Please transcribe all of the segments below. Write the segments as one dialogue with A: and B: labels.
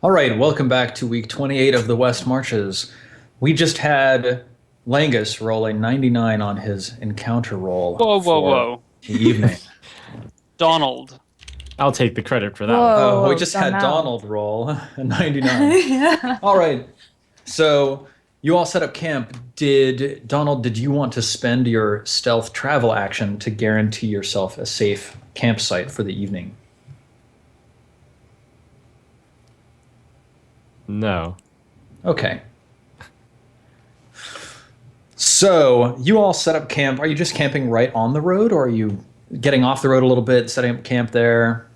A: All right, welcome back to week 28 of the West Marches. We just had Langus roll a 99 on his encounter roll
B: Whoa, whoa,
A: for
B: whoa.
A: the evening.
B: Donald.
C: I'll take the credit for that one.
D: Whoa,
A: We
D: whoa,
A: just
D: done
A: had
D: now.
A: Donald roll a 99.
D: Yeah.
A: All right, so you all set up camp. Did you want to spend your stealth travel action to guarantee yourself a safe campsite for the evening?
C: No.
A: Okay. So you all set up camp. Are you just camping right on the road, or are you getting off the road a little bit, setting up camp there?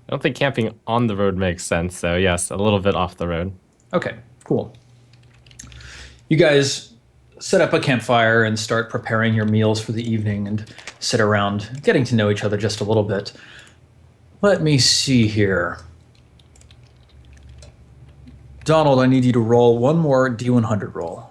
C: I don't think camping on the road makes sense, so yes, a little bit off the road.
A: Okay, cool. You guys set up a campfire and start preparing your meals for the evening and sit around getting to know each other just a little bit. Let me see here. Donald, I need you to roll one more D100 roll.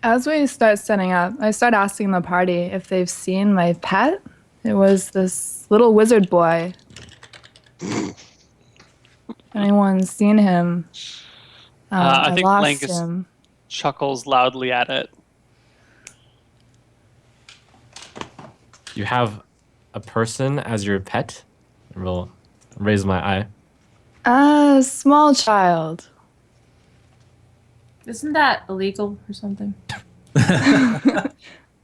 D: As we start setting up, I start asking the party if they've seen my pet. It was this little wizard boy. Anyone seen him?
B: I
D: I
B: think
D: lost
B: Langus
D: him.
B: chuckles loudly at it.
C: You have a person as your pet? I will raise my eye.
D: A small child.
E: Isn't that illegal or something?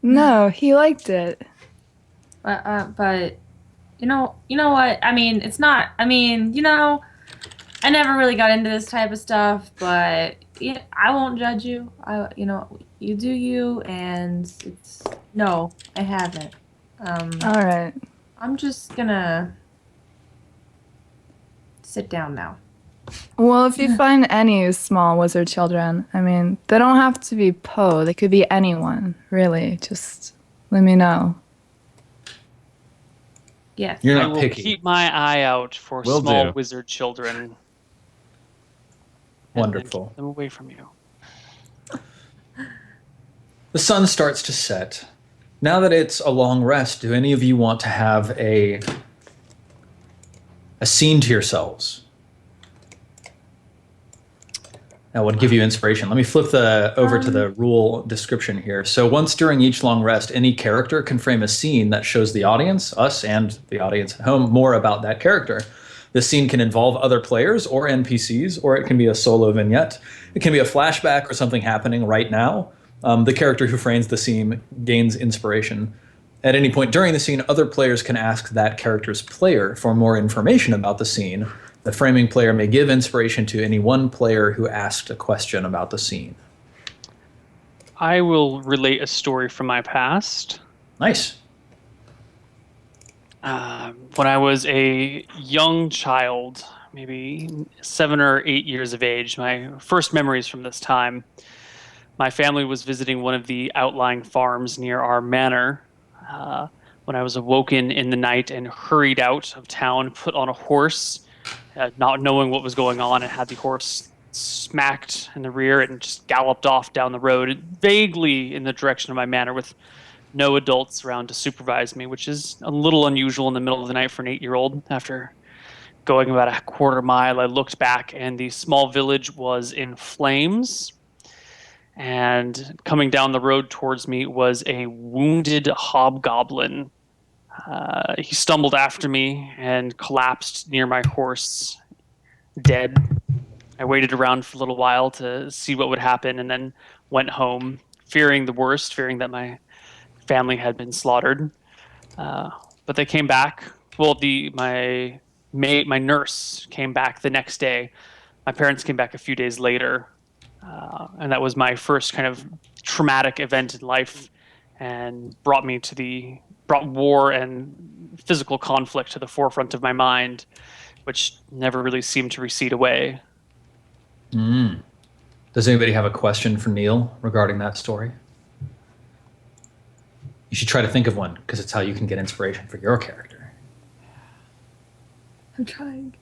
D: No, he liked it.
E: But you know what? I mean, it's not. I mean, I never really got into this type of stuff, but I won't judge you. You do you, and it's no, I haven't.
D: All right.
E: I'm just gonna sit down now.
D: Well, if you find any small wizard children, I mean, they don't have to be Poe. They could be anyone, really. Just let me know.
E: Yes.
A: You're
B: I
A: not
B: will
A: picky.
B: keep my eye out for
C: Will
B: small
C: do.
B: wizard children. And then
A: Wonderful.
B: keep them away from you.
A: The sun starts to set. Now that it's a long rest, do any of you want to have a scene to yourselves? That would give you inspiration. Let me flip over to the rule description here. So once during each long rest, any character can frame a scene that shows the audience, us and the audience at home, more about that character. The scene can involve other players or NPCs, or it can be a solo vignette. It can be a flashback or something happening right now. The character who frames the scene gains inspiration. At any point during the scene, other players can ask that character's player for more information about the scene. The framing player may give inspiration to any one player who asked a question about the scene.
B: I will relate a story from my past.
A: Nice.
B: When I was a young child, maybe 7 or 8 years of age, my first memories from this time, my family was visiting one of the outlying farms near our manor when I was awoken in the night and hurried out of town, put on a horse, not knowing what was going on, and had the horse smacked in the rear and just galloped off down the road, vaguely in the direction of my manor with no adults around to supervise me, which is a little unusual in the middle of the night for an 8-year-old. After going about a quarter mile, I looked back and the small village was in flames. And coming down the road towards me was a wounded hobgoblin. He stumbled after me and collapsed near my horse, dead. I waited around for a little while to see what would happen and then went home, fearing the worst, fearing that my family had been slaughtered. But they came back. Well, my nurse came back the next day. My parents came back a few days later. And that was my first kind of traumatic event in life and brought war and physical conflict to the forefront of my mind, which never really seemed to recede away.
A: Does anybody have a question for Neil regarding that story? You should try to think of one, because it's how you can get inspiration for your character.
E: I'm trying.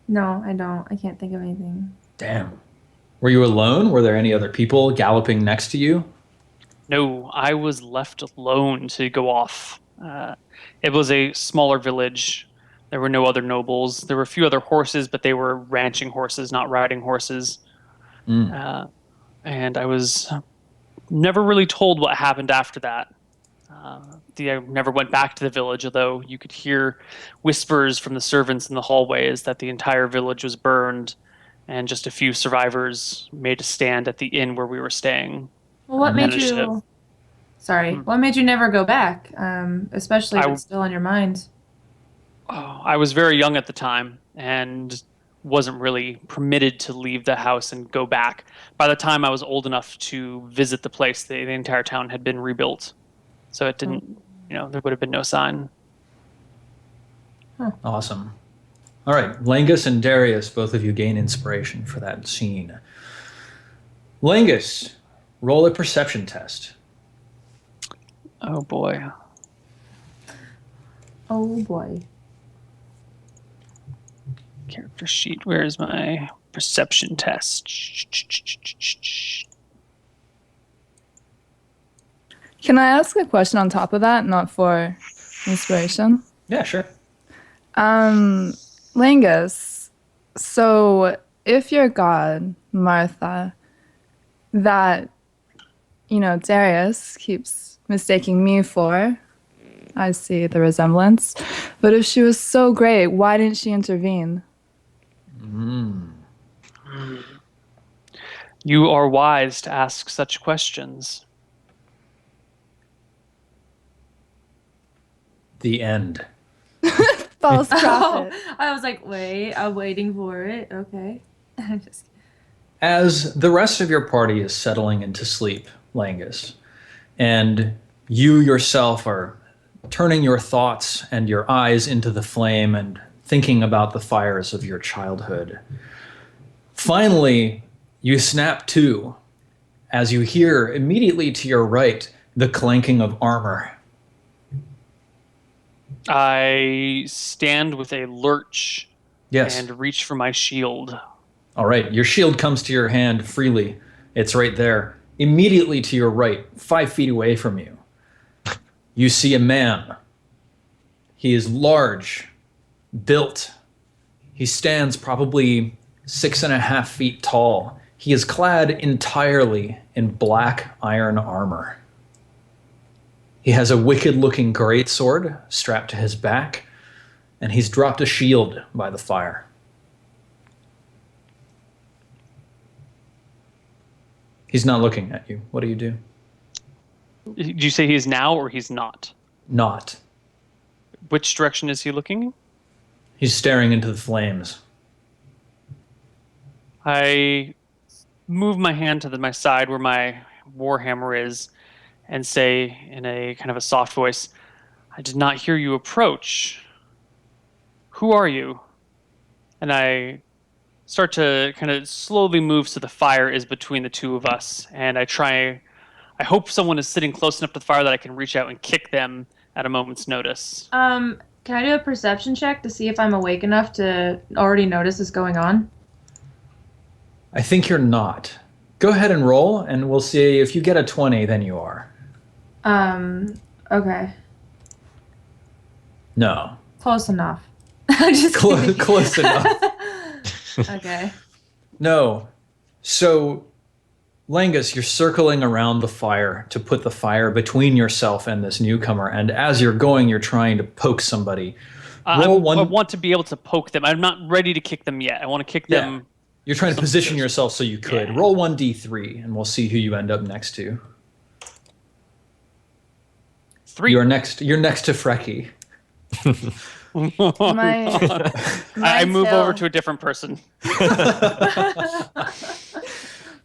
E: No, I don't. I can't think of anything.
A: Damn. Were you alone? Were there any other people galloping next to you?
B: No, I was left alone to go off. It was a smaller village. There were no other nobles. There were a few other horses, but they were ranching horses, not riding horses. And I was never really told what happened after that. I never went back to the village, although you could hear whispers from the servants in the hallways that the entire village was burned, and just a few survivors made a stand at the inn where we were staying.
E: Well, what made
B: managed to-
E: you? Sorry, what made you never go back? Especially if
B: I-
E: it's still on your mind.
B: Oh, I was very young at the time and wasn't really permitted to leave the house and go back. By the time I was old enough to visit the place, the entire town had been rebuilt. So it didn't, there would have been no sign.
A: Awesome. All right, Langus and Darius, both of you gain inspiration for that scene. Langus, roll a perception test.
B: Oh boy.
E: Oh boy.
B: Character sheet. Where's my perception test?
D: Can I ask a question on top of that, not for inspiration?
A: Yeah, sure.
D: Langus, so if your god, Martha, that, Darius keeps mistaking me for, I see the resemblance, but if she was so great, why didn't she intervene?
B: You are wise to ask such questions.
A: The end.
D: False
E: Oh,
D: prophet.
E: I was like, wait, I'm waiting for it. Okay. Just
A: As the rest of your party is settling into sleep, Langus, and you yourself are turning your thoughts and your eyes into the flame and thinking about the fires of your childhood, finally, you snap to as you hear immediately to your right the clanking of armor.
B: I stand with a lurch
A: Yes.
B: and reach for my shield.
A: All right, your shield comes to your hand freely. It's right there. Immediately to your right, 5 feet away from you, you see a man. He is large, built. He stands probably 6.5 feet tall. He is clad entirely in black iron armor. He has a wicked-looking greatsword strapped to his back, and he's dropped a shield by the fire. He's not looking at you. What do you do?
B: Did you say he's now or he's not?
A: Not.
B: Which direction is he looking?
A: He's staring into the flames.
B: I move my hand to my side where my warhammer is and say in a kind of a soft voice, I did not hear you approach. Who are you? And I start to kind of slowly move so the fire is between the two of us. And I hope someone is sitting close enough to the fire that I can reach out and kick them at a moment's notice.
E: Can I do a perception check to see if I'm awake enough to already notice this going on?
A: I think you're not. Go ahead and roll, and we'll see. If you get a 20, then you are.
E: Okay.
A: No.
E: Close enough. Just kidding.
A: Close enough.
E: Okay.
A: No. So, Langus, you're circling around the fire to put the fire between yourself and this newcomer, and as you're going, you're trying to poke somebody.
B: I want to be able to poke them. I'm not ready to kick them yet. I want to kick them.
A: You're trying to position yourself so you could.
B: Yeah.
A: Roll 1d3, and we'll see who you end up next to.
B: 3.
A: You're next to Frecky.
B: I move over to a different person.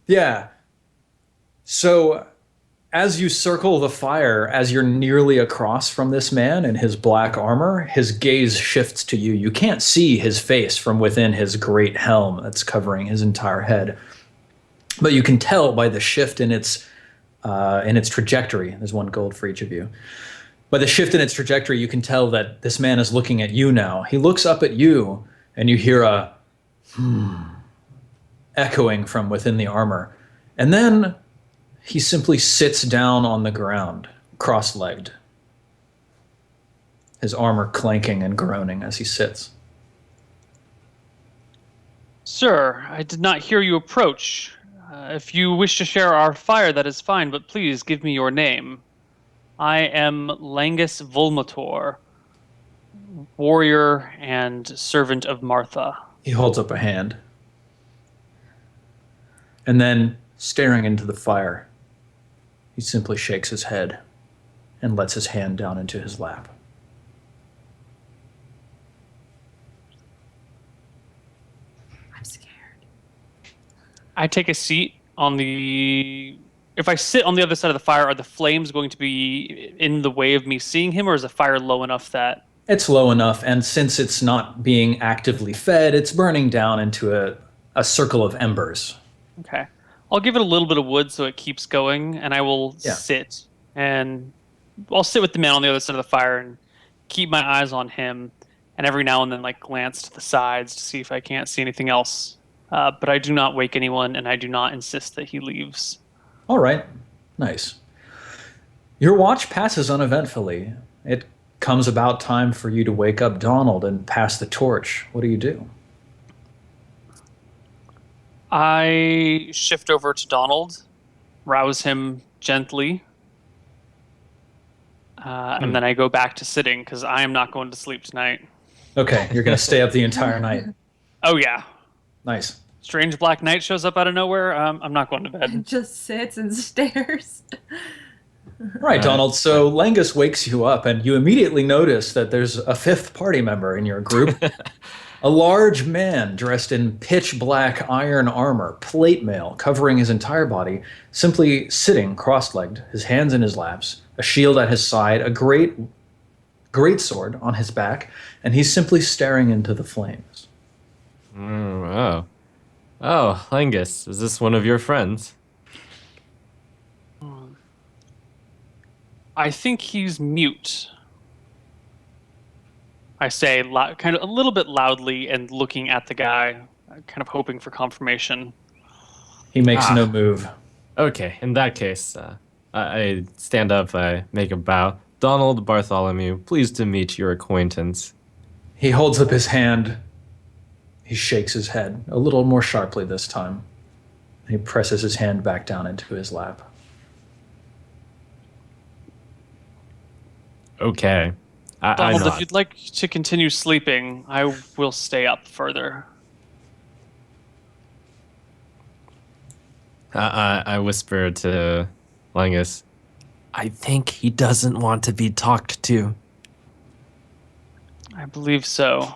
A: Yeah. So, as you circle the fire, as you're nearly across from this man in his black armor, his gaze shifts to you. You can't see his face from within his great helm that's covering his entire head, but you can tell by the shift in its trajectory. There's 1 gold for each of you. By the shift in its trajectory, you can tell that this man is looking at you now. He looks up at you, and you hear a and echoing from within the armor. And then he simply sits down on the ground, cross-legged, his armor clanking and groaning as he sits.
B: Sir, I did not hear you approach. If you wish to share our fire, that is fine, but please give me your name. I am Langus Volmator, warrior and servant of Martha.
A: He holds up a hand. And then, staring into the fire, he simply shakes his head and lets his hand down into his lap.
E: I'm scared.
B: I take a seat on the... If I sit on the other side of the fire, are the flames going to be in the way of me seeing him, or is the fire low enough that...
A: It's low enough, and since it's not being actively fed, it's burning down into a circle of embers.
B: Okay. I'll give it a little bit of wood so it keeps going, and I will sit. And I'll sit with the man on the other side of the fire and keep my eyes on him, and every now and then glance to the sides to see if I can't see anything else. But I do not wake anyone, and I do not insist that he leaves.
A: All right. Nice. Your watch passes uneventfully. It comes about time for you to wake up Donald and pass the torch. What do you do?
B: I shift over to Donald, rouse him gently, and then I go back to sitting because I am not going to sleep tonight.
A: Okay, you're going to stay up the entire night.
B: Oh, yeah.
A: Nice.
B: Strange Black Knight shows up out of nowhere. I'm not going to bed.
E: And just sits and stares.
A: Right, Donald. So Langus wakes you up, and you immediately notice that there's a fifth party member in your group. A large man dressed in pitch black iron armor, plate mail covering his entire body, simply sitting cross-legged, his hands in his laps, a shield at his side, a great sword on his back, and he's simply staring into the flames.
C: Oh. Oh, Langus, is this one of your friends?
B: I think he's mute. I say kind of a little bit loudly and looking at the guy, kind of hoping for confirmation.
A: He makes no move.
C: Okay, in that case, I stand up, I make a bow. Donald Bartholomew, pleased to meet your acquaintance.
A: He holds up his hand. He shakes his head, a little more sharply this time. He presses his hand back down into his lap.
C: Okay.
B: Donald,
C: I
B: if you'd like to continue sleeping, I will stay up further.
C: I whisper to Langus, I think he doesn't want to be talked to.
B: I believe so.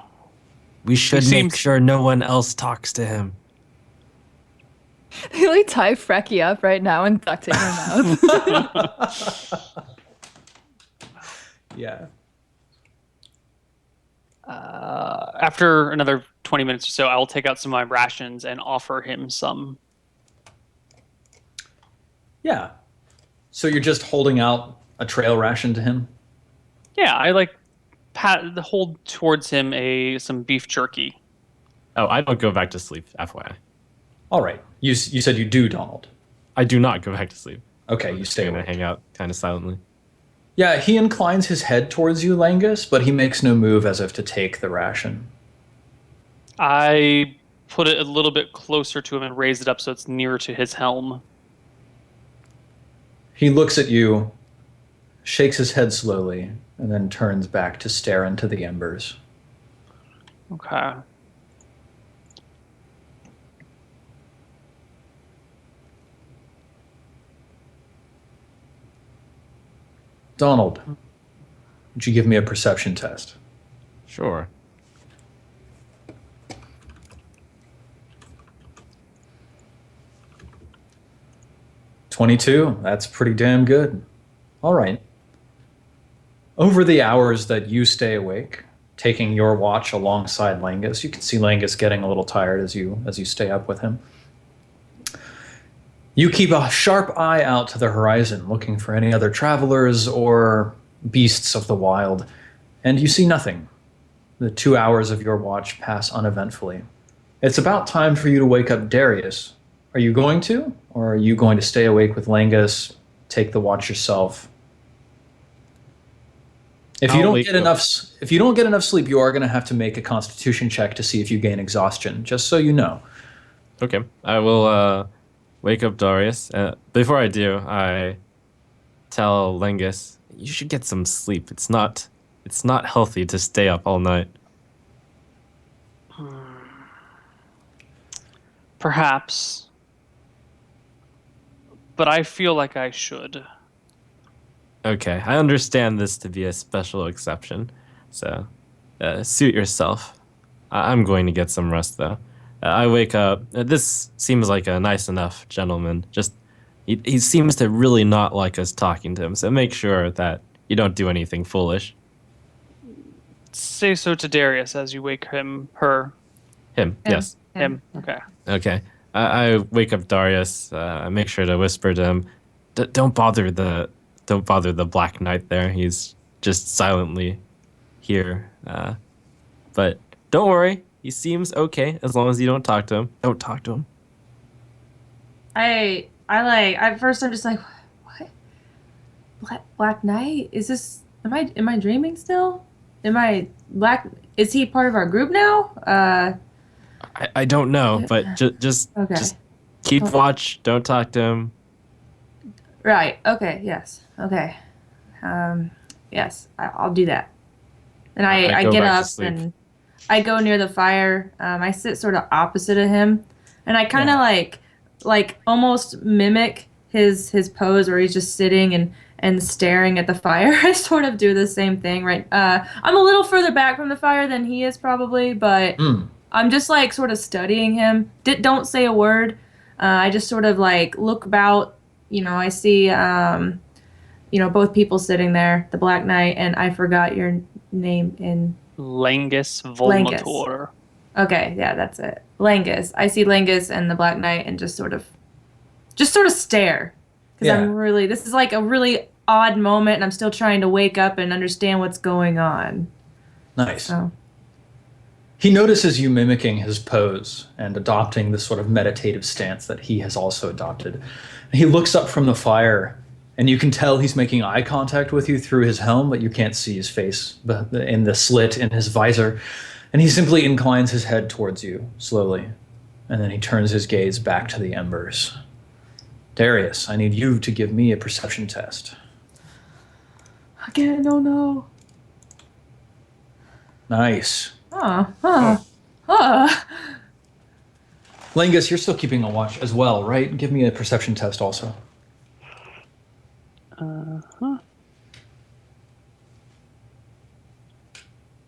C: We should make sure no one else talks to him.
D: They tie Frecky up right now and duct it in her mouth.
A: Yeah.
B: After another 20 minutes or so, I will take out some of my rations and offer him some.
A: Yeah. So you're just holding out a trail ration to him?
B: Yeah, I hold towards him some beef jerky.
C: Oh, I don't go back to sleep, FYI.
A: All right. You said you do, Donald.
C: I do not go back to sleep.
A: Okay, you stay
C: I'm gonna
A: awake.
C: hang out kind of silently.
A: Yeah, he inclines his head towards you, Langus, but he makes no move as if to take the ration.
B: I put it a little bit closer to him and raise it up so it's nearer to his helm.
A: He looks at you, shakes his head slowly, and then turns back to stare into the embers.
B: Okay.
A: Donald, would you give me a perception test?
C: Sure.
A: $22. That's pretty damn good. All right. Over the hours that you stay awake, taking your watch alongside Langus, you can see Langus getting a little tired as you stay up with him. You keep a sharp eye out to the horizon, looking for any other travelers or beasts of the wild, and you see nothing. The 2 hours of your watch pass uneventfully. It's about time for you to wake up Darius. Are you going to? Or are you going to stay awake with Langus, take the watch yourself? If you don't get enough sleep, you are going to have to make a constitution check to see if you gain exhaustion, just so you know.
C: Okay, I will wake up Darius. Before I do, I tell Lengus, you should get some sleep. It's not healthy to stay up all night.
B: Perhaps. But I feel like I should.
C: Okay, I understand this to be a special exception, so suit yourself. I'm going to get some rest, though. I wake up. This seems like a nice enough gentleman. Just he seems to really not like us talking to him, so make sure that you don't do anything foolish.
B: Say so to Darius as you wake him, her.
C: Him, yes.
B: Him. Okay.
C: Okay. I wake up Darius. I make sure to whisper to him, "Don't bother the Black Knight there. He's just silently here. But don't worry. He seems okay as long as you don't talk to him. Don't talk to him."
E: At first I'm just like, what? Black Knight? Is this? Am I dreaming still? Is he part of our group now?
C: I don't know, but just keep watch. Don't talk to him.
E: Right. Okay. Yes. Okay. Yes. I'll do that. And I get up and I go near the fire. I sit sort of opposite of him, and I kind of like almost mimic his pose where he's just sitting and staring at the fire. I sort of do the same thing, right? I'm a little further back from the fire than he is probably, but I'm just like sort of studying him. Don't say a word. I just sort of like look about. I see, both people sitting there, the Black Knight, and I forgot your name in...
B: Langus Volmator.
E: Okay, yeah, that's it. Langus. I see Langus and the Black Knight and just sort of stare. Because this is like a really odd moment, and I'm still trying to wake up and understand what's going on.
A: Nice.
E: So.
A: He notices you mimicking his pose and adopting this sort of meditative stance that he has also adopted. He looks up from the fire, and you can tell he's making eye contact with you through his helm, but you can't see his face in the slit in his visor. And he simply inclines his head towards you, slowly. And then he turns his gaze back to the embers. Darius, I need you to give me a perception test.
E: Again, no.
A: Nice. Langus, you're still keeping a watch as well, right? Give me a perception test also.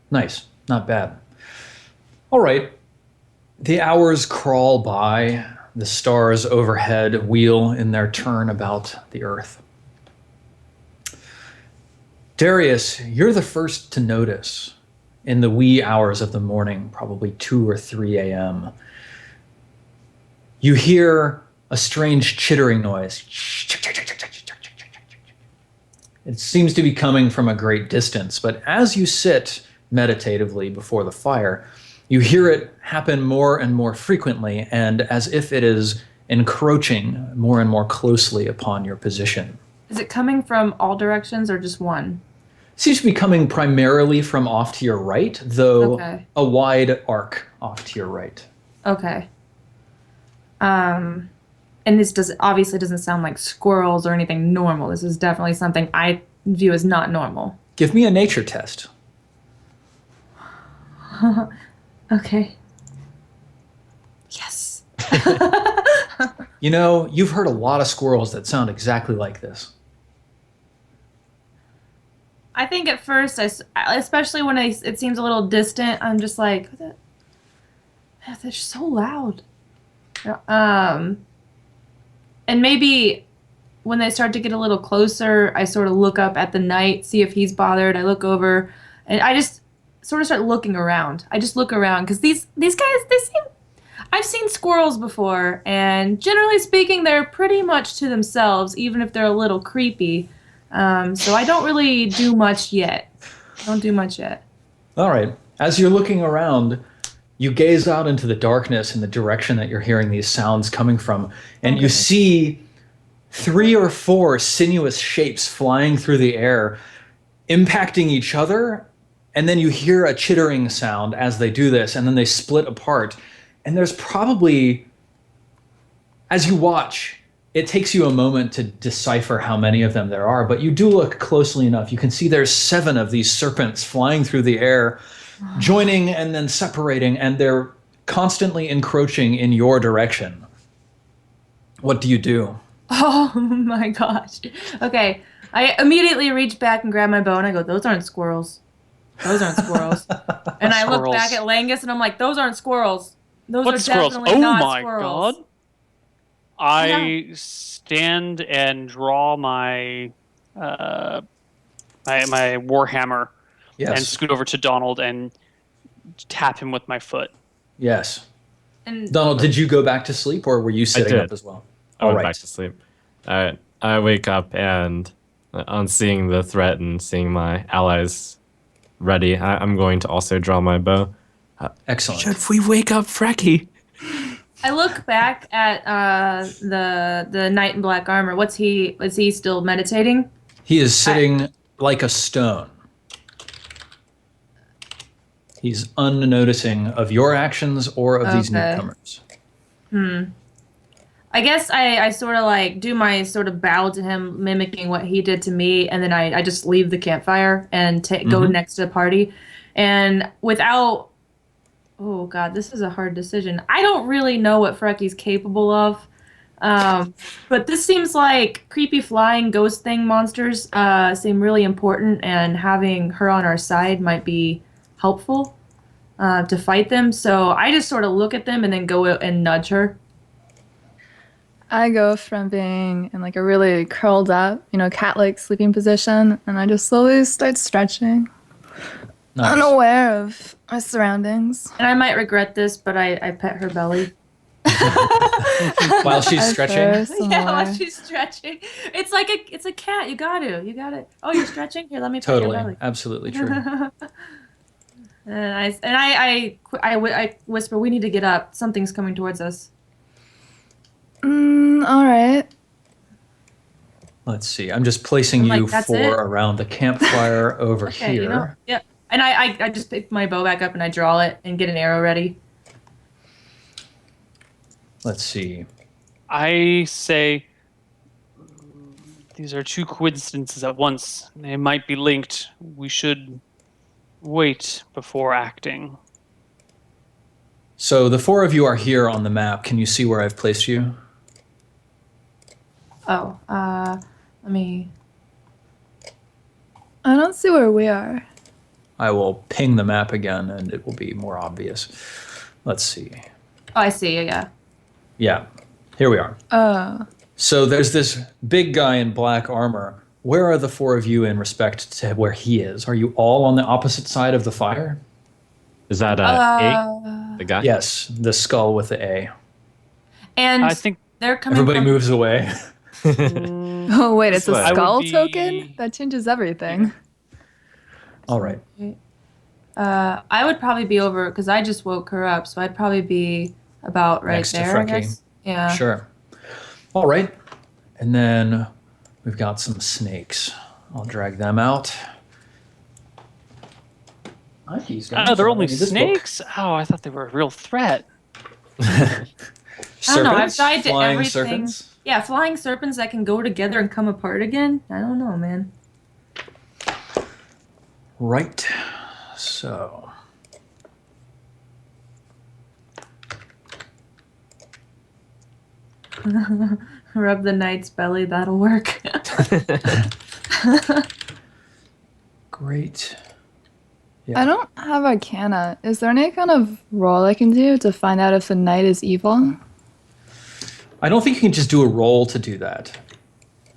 A: Nice. Not bad. All right. The hours crawl by. The stars overhead wheel in their turn about the earth. Darius, you're the first to notice in the wee hours of the morning, probably 2 or 3 a.m., you hear a strange chittering noise. It seems to be coming from a great distance, but as you sit meditatively before the fire, you hear it happen more and more frequently, and as if it is encroaching more and more closely upon your position.
E: Is it coming from all directions or just one?
A: It seems to be coming primarily from off to your right, though a wide arc off to your right.
E: Okay. And this obviously doesn't sound like squirrels or anything normal. This is definitely something I view as not normal.
A: Give me a nature test.
E: Okay. Yes.
A: You've heard a lot of squirrels that sound exactly like this.
E: I think at first, especially when it seems a little distant, I'm just like, they're so loud. And maybe when they start to get a little closer, I sort of look up at the knight, see if he's bothered. I look over, and I just sort of start looking around. I just look around because these guys, I've seen squirrels before, and generally speaking, they're pretty much to themselves, even if they're a little creepy. So I don't really do much yet. All right. As you're looking around,
A: You gaze out into the darkness in the direction that you're hearing these sounds coming from, and you see 3 or 4 sinuous shapes flying through the air, impacting each other, and then you hear a chittering sound as they do this, and then they split apart. And there's probably, as you watch, it takes you a moment to decipher how many of them there are, but you do look closely enough. You can see there's 7 of these serpents flying through the air, joining and then separating, and they're constantly encroaching in your direction. What do you do?
E: Oh my gosh. Okay. I immediately reach back and grab my bow and I go, those aren't squirrels. Those aren't squirrels. And I look back at Langus and I'm like, those aren't squirrels. Those
B: What
E: are
B: squirrels?
E: definitely
B: Oh
E: not
B: my
E: squirrels.
B: god. I stand and draw my my warhammer and
A: Yes.
B: scoot over to Donald and tap him with my foot.
A: Yes.
E: And
A: Donald, did you go back to sleep, or were you sitting
C: did.
A: up as well?
C: I
A: All
C: went
A: right.
C: back to sleep. I wake up and on seeing the threat and seeing my allies ready, I'm going to also draw my bow.
A: Excellent.
C: Should we wake up Frecky?
E: I look back at the knight in black armor. Is he still meditating?
A: He is sitting like a stone. He's unnoticing of your actions or of these
E: Okay.
A: newcomers.
E: I guess I sort of like do my sort of bow to him, mimicking what he did to me, and then I just leave the campfire and go next to the party. And without, oh god, this is a hard decision. I don't really know what Frecky's capable of, but this seems like creepy flying ghost thing monsters seem really important, and having her on our side might be helpful to fight them. So I just sort of look at them and then go and nudge her.
D: I go from being in like a really curled up, cat-like sleeping position, and I just slowly start stretching,
A: Nice.
D: unaware of my surroundings.
E: And I might regret this, but I pet her belly.
A: While she's
D: At
A: stretching.
D: first,
E: Yeah, while
D: more.
E: she's stretching. It's like it's a cat. You got it. Oh, you're stretching? Here, let me pet your
A: Totally.
E: belly.
A: Absolutely true.
E: And I whisper, we need to get up. Something's coming towards us.
D: All right.
A: Let's see. I'm just placing
E: I'm like,
A: you
E: that's
A: 4
E: it?
A: around the campfire over
E: Okay,
A: here.
E: yeah. And I just pick my bow back up and I draw it and get an arrow ready.
A: Let's see.
B: I say these are 2 coincidences at once. They might be linked. We should wait before acting.
A: So the 4 of you are here on the map. Can you see where I've placed you?
E: Oh, let me.
D: I don't see where we are.
A: I will ping the map again and it will be more obvious. Let's see.
E: Oh, I see. Yeah.
A: Yeah, here we are.
D: Oh.
A: So there's this big guy in black armor. Where are the 4 of you in respect to where he is? Are you all on the opposite side of the fire?
C: Is that A, the guy?
A: Yes, the skull with the A.
E: And
B: I think
E: they're coming.
A: Everybody
E: from,
A: moves away.
D: Oh, wait, it's a
C: I would
D: skull
B: be-
D: token? That changes everything.
A: All right.
E: I would probably be over because I just woke her up, so I'd probably be about right
A: Next to
E: there. I
A: Frecky.
E: guess. Yeah.
A: Sure. All right. And then we've got some snakes. I'll drag them out.
B: Oh, they're only snakes? Oh, I thought they were a real threat.
E: I don't know. I've
A: Serpents?
E: died to
A: Flying
E: everything.
A: serpents?
E: Yeah, flying serpents that can go together and come apart again. I don't know, man.
A: Right. So.
E: Rub the knight's belly. That'll work.
A: Great.
D: I don't have Arcana. Is there any kind of roll I can do to find out if the knight is evil?
A: I don't think you can just do a roll to do that.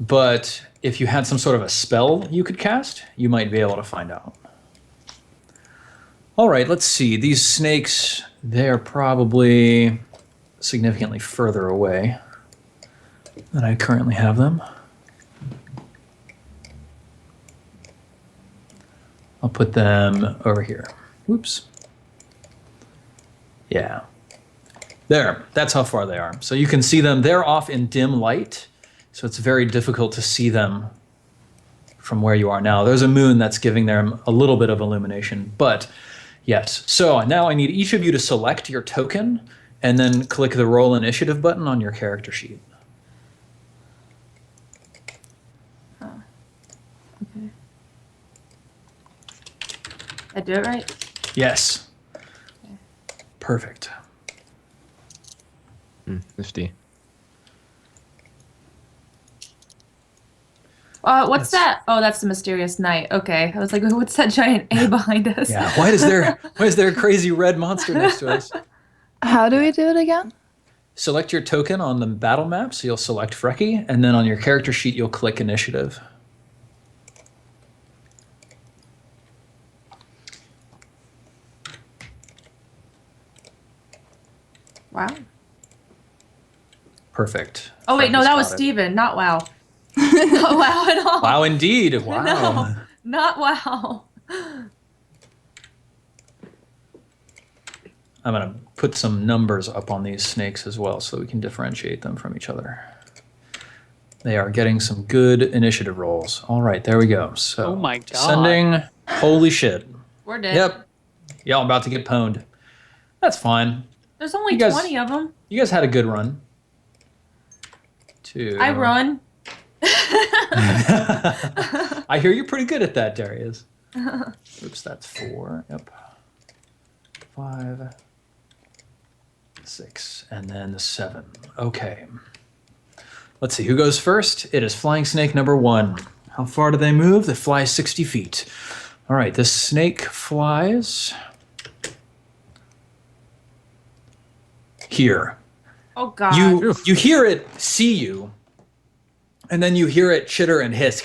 A: But if you had some sort of a spell you could cast, you might be able to find out. All right, let's see. These snakes, they're probably significantly further away than I currently have them. I'll put them over here. Whoops. Yeah. There, that's how far they are. So you can see them. They're off in dim light, so it's very difficult to see them from where you are now. There's a moon that's giving them a little bit of illumination, but yes. So now I need each of you to select your token and then click the roll initiative button on your character sheet.
E: Okay. I do it right?
A: Yes. Perfect.
C: 50.
E: What's that? Oh, that's the mysterious knight. Okay, I was like, what's that giant A behind us?
A: Yeah. Why is there a crazy red monster next to us?
D: How do we do it again?
A: Select your token on the battle map, so you'll select Frecky, and then on your character sheet you'll click initiative.
E: Wow.
A: Perfect.
E: Oh wait, no,
A: Frecky's
E: that was
A: got it.
E: Steven, not wow. Not wow at all.
A: Wow, indeed. Wow.
E: No, not wow.
A: I'm going to put some numbers up on these snakes as well so we can differentiate them from each other. They are getting some good initiative rolls. All right, there we go. So,
B: Oh my God.
A: Sending. Holy shit.
E: We're dead.
A: Yep. Y'all about to get pwned. That's fine.
E: There's only
A: You guys-
E: 20 of them.
A: You guys had a good run. Two.
E: I run.
A: I hear you're pretty good at that, Darius. Oops, that's 4. Yep. 5, 6, and then 7. Okay. Let's see, who goes first? It is flying snake number 1. How far do they move? They fly 60 feet. All right, this snake flies here.
E: Oh god.
A: You hear it see you, and then you hear it chitter and hiss,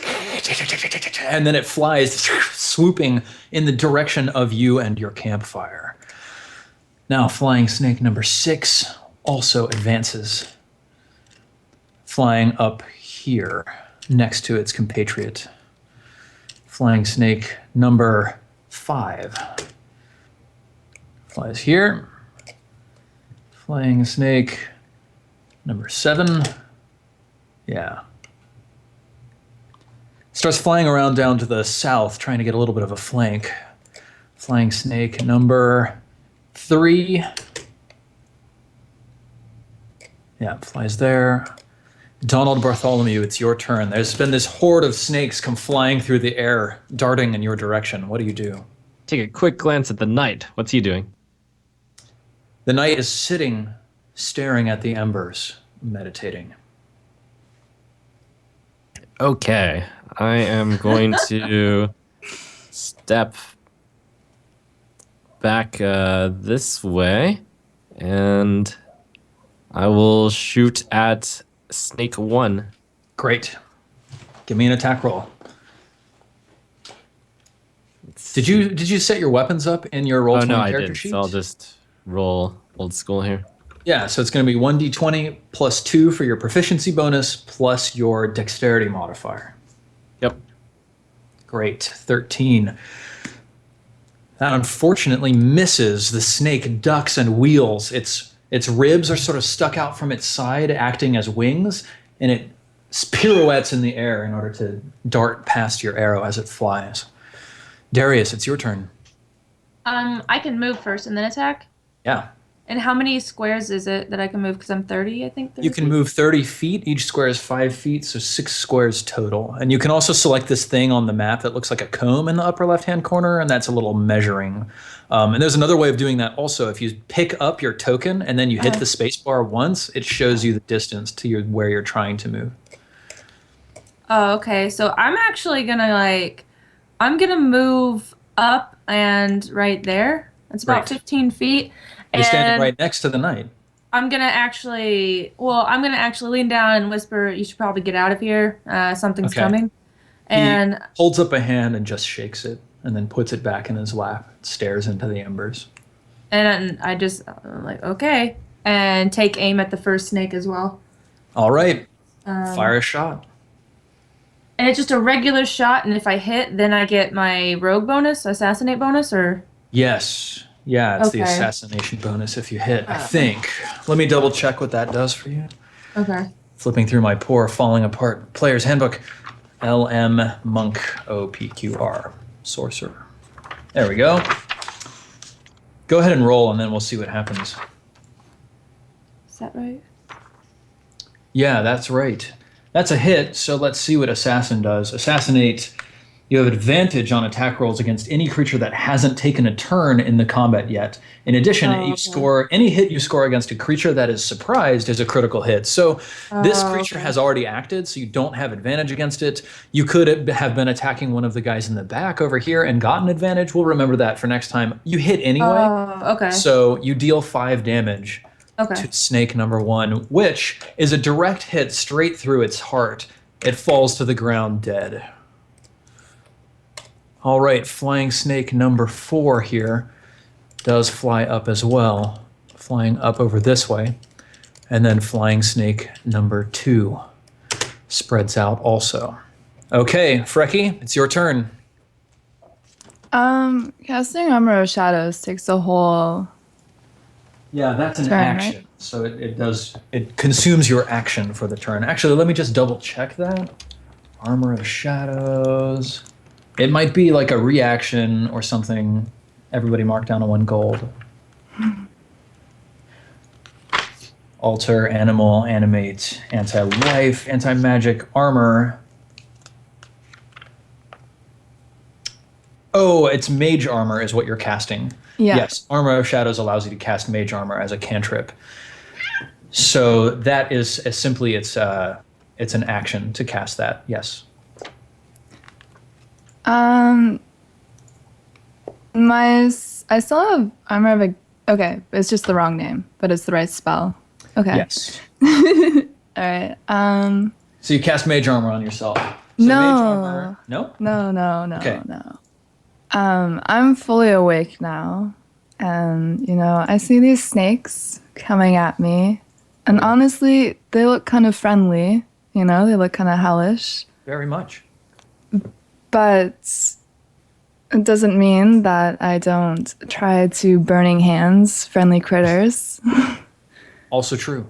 A: and then it flies, swooping in the direction of you and your campfire. Now, flying snake number 6 also advances, flying up here next to its compatriot. Flying snake number 5 flies here. Flying snake number 7, yeah. Starts flying around down to the south, trying to get a little bit of a flank. Flying snake number 3, yeah, flies there. Donald Bartholomew, it's your turn. There's been this horde of snakes come flying through the air, darting in your direction. What do you do?
C: Take a quick glance at the knight. What's he doing?
A: The knight is sitting, staring at the embers, meditating.
C: Okay, I am going to step back this way, and I will shoot at snake 1.
A: Great. Give me an attack roll. Did you set your weapons up in your roll
C: Oh
A: 20
C: no, I
A: character
C: didn't.
A: sheet?
C: So I'll just roll old school here.
A: Yeah, so it's going to be 1d20 plus 2 for your proficiency bonus plus your dexterity modifier.
C: Yep.
A: Great. 13. That unfortunately misses. The snake ducks and wheels. Its ribs are sort of stuck out from its side, acting as wings, and it pirouettes in the air in order to dart past your arrow as it flies. Darius, it's your turn.
E: I can move first and then attack.
A: Yeah.
E: And how many squares is it that I can move? Because I'm 30, I think. 30
A: You can
E: feet?
A: move 30 feet. Each square is 5 feet, so 6 squares total. And you can also select this thing on the map that looks like a comb in the upper left-hand corner, and that's a little measuring. And there's another way of doing that also. If you pick up your token and then you hit the space bar once, it shows you the distance to where you're trying to move.
E: Oh, okay. So I'm actually gonna I'm gonna move up and right there. It's about
A: Great.
E: 15 feet.
A: You're standing
E: And
A: right next to the knight.
E: I'm gonna actually lean down and whisper, "You should probably get out of here. Something's
A: Okay.
E: coming." And
A: Holds up a hand and just shakes it, and then puts it back in his lap, stares into the embers.
E: and I just I'm like, okay, and take aim at the first snake as well.
A: All right, fire a shot.
E: And it's just a regular shot, and if I hit, then I get my rogue bonus, assassinate bonus, or
A: Yes, Yeah, it's the
E: Okay.
A: assassination bonus if you hit, I think. Let me double check what that does for you.
E: Okay.
A: Flipping through my poor falling apart player's handbook. LM Monk OPQR. Sorcerer. There we go. Go ahead and roll and then we'll see what happens.
E: Is that right?
A: Yeah, that's right. That's a hit, so let's see what Assassin does. Assassinate. You have advantage on attack rolls against any creature that hasn't taken a turn in the combat yet. In addition, you score any hit you score against a creature that is surprised is a critical hit. So this creature has already acted, so you don't have advantage against it. You could have been attacking one of the guys in the back over here and gotten advantage. We'll remember that for next time. You hit anyway.
E: Oh, okay.
A: So you deal 5 damage to snake number 1, which is a direct hit straight through its heart. It falls to the ground dead. All right, flying snake number 4 here does fly up as well, flying up over this way. And then flying snake number 2 spreads out also. Okay, Frecky, it's your turn.
D: Casting Armor of Shadows takes a whole...
A: Yeah, that's an
D: turn,
A: action.
D: right?
A: So it consumes your action for the turn. Actually, let me just double check that. Armor of Shadows. It might be like a reaction or something. Everybody mark down a 1 gold. Alter, animal, animate, anti-life, anti-magic, armor. Oh, it's mage armor is what you're casting.
D: Yeah.
A: Yes, Armor of Shadows allows you to cast mage armor as a cantrip. So that is simply it's an action to cast that. Yes.
D: I still have Armor of a... Okay, it's just the wrong name, but it's the right spell. Okay.
A: Yes.
D: All right.
A: So you cast mage armor on yourself. So
D: No.
A: Mage armor, no?
D: No,
A: Okay.
D: no. I'm fully awake now, and I see these snakes coming at me, and honestly, they look kind of friendly. They look kind of hellish,
A: Very much.
D: but it doesn't mean that I don't try to burning hands friendly critters.
A: Also true.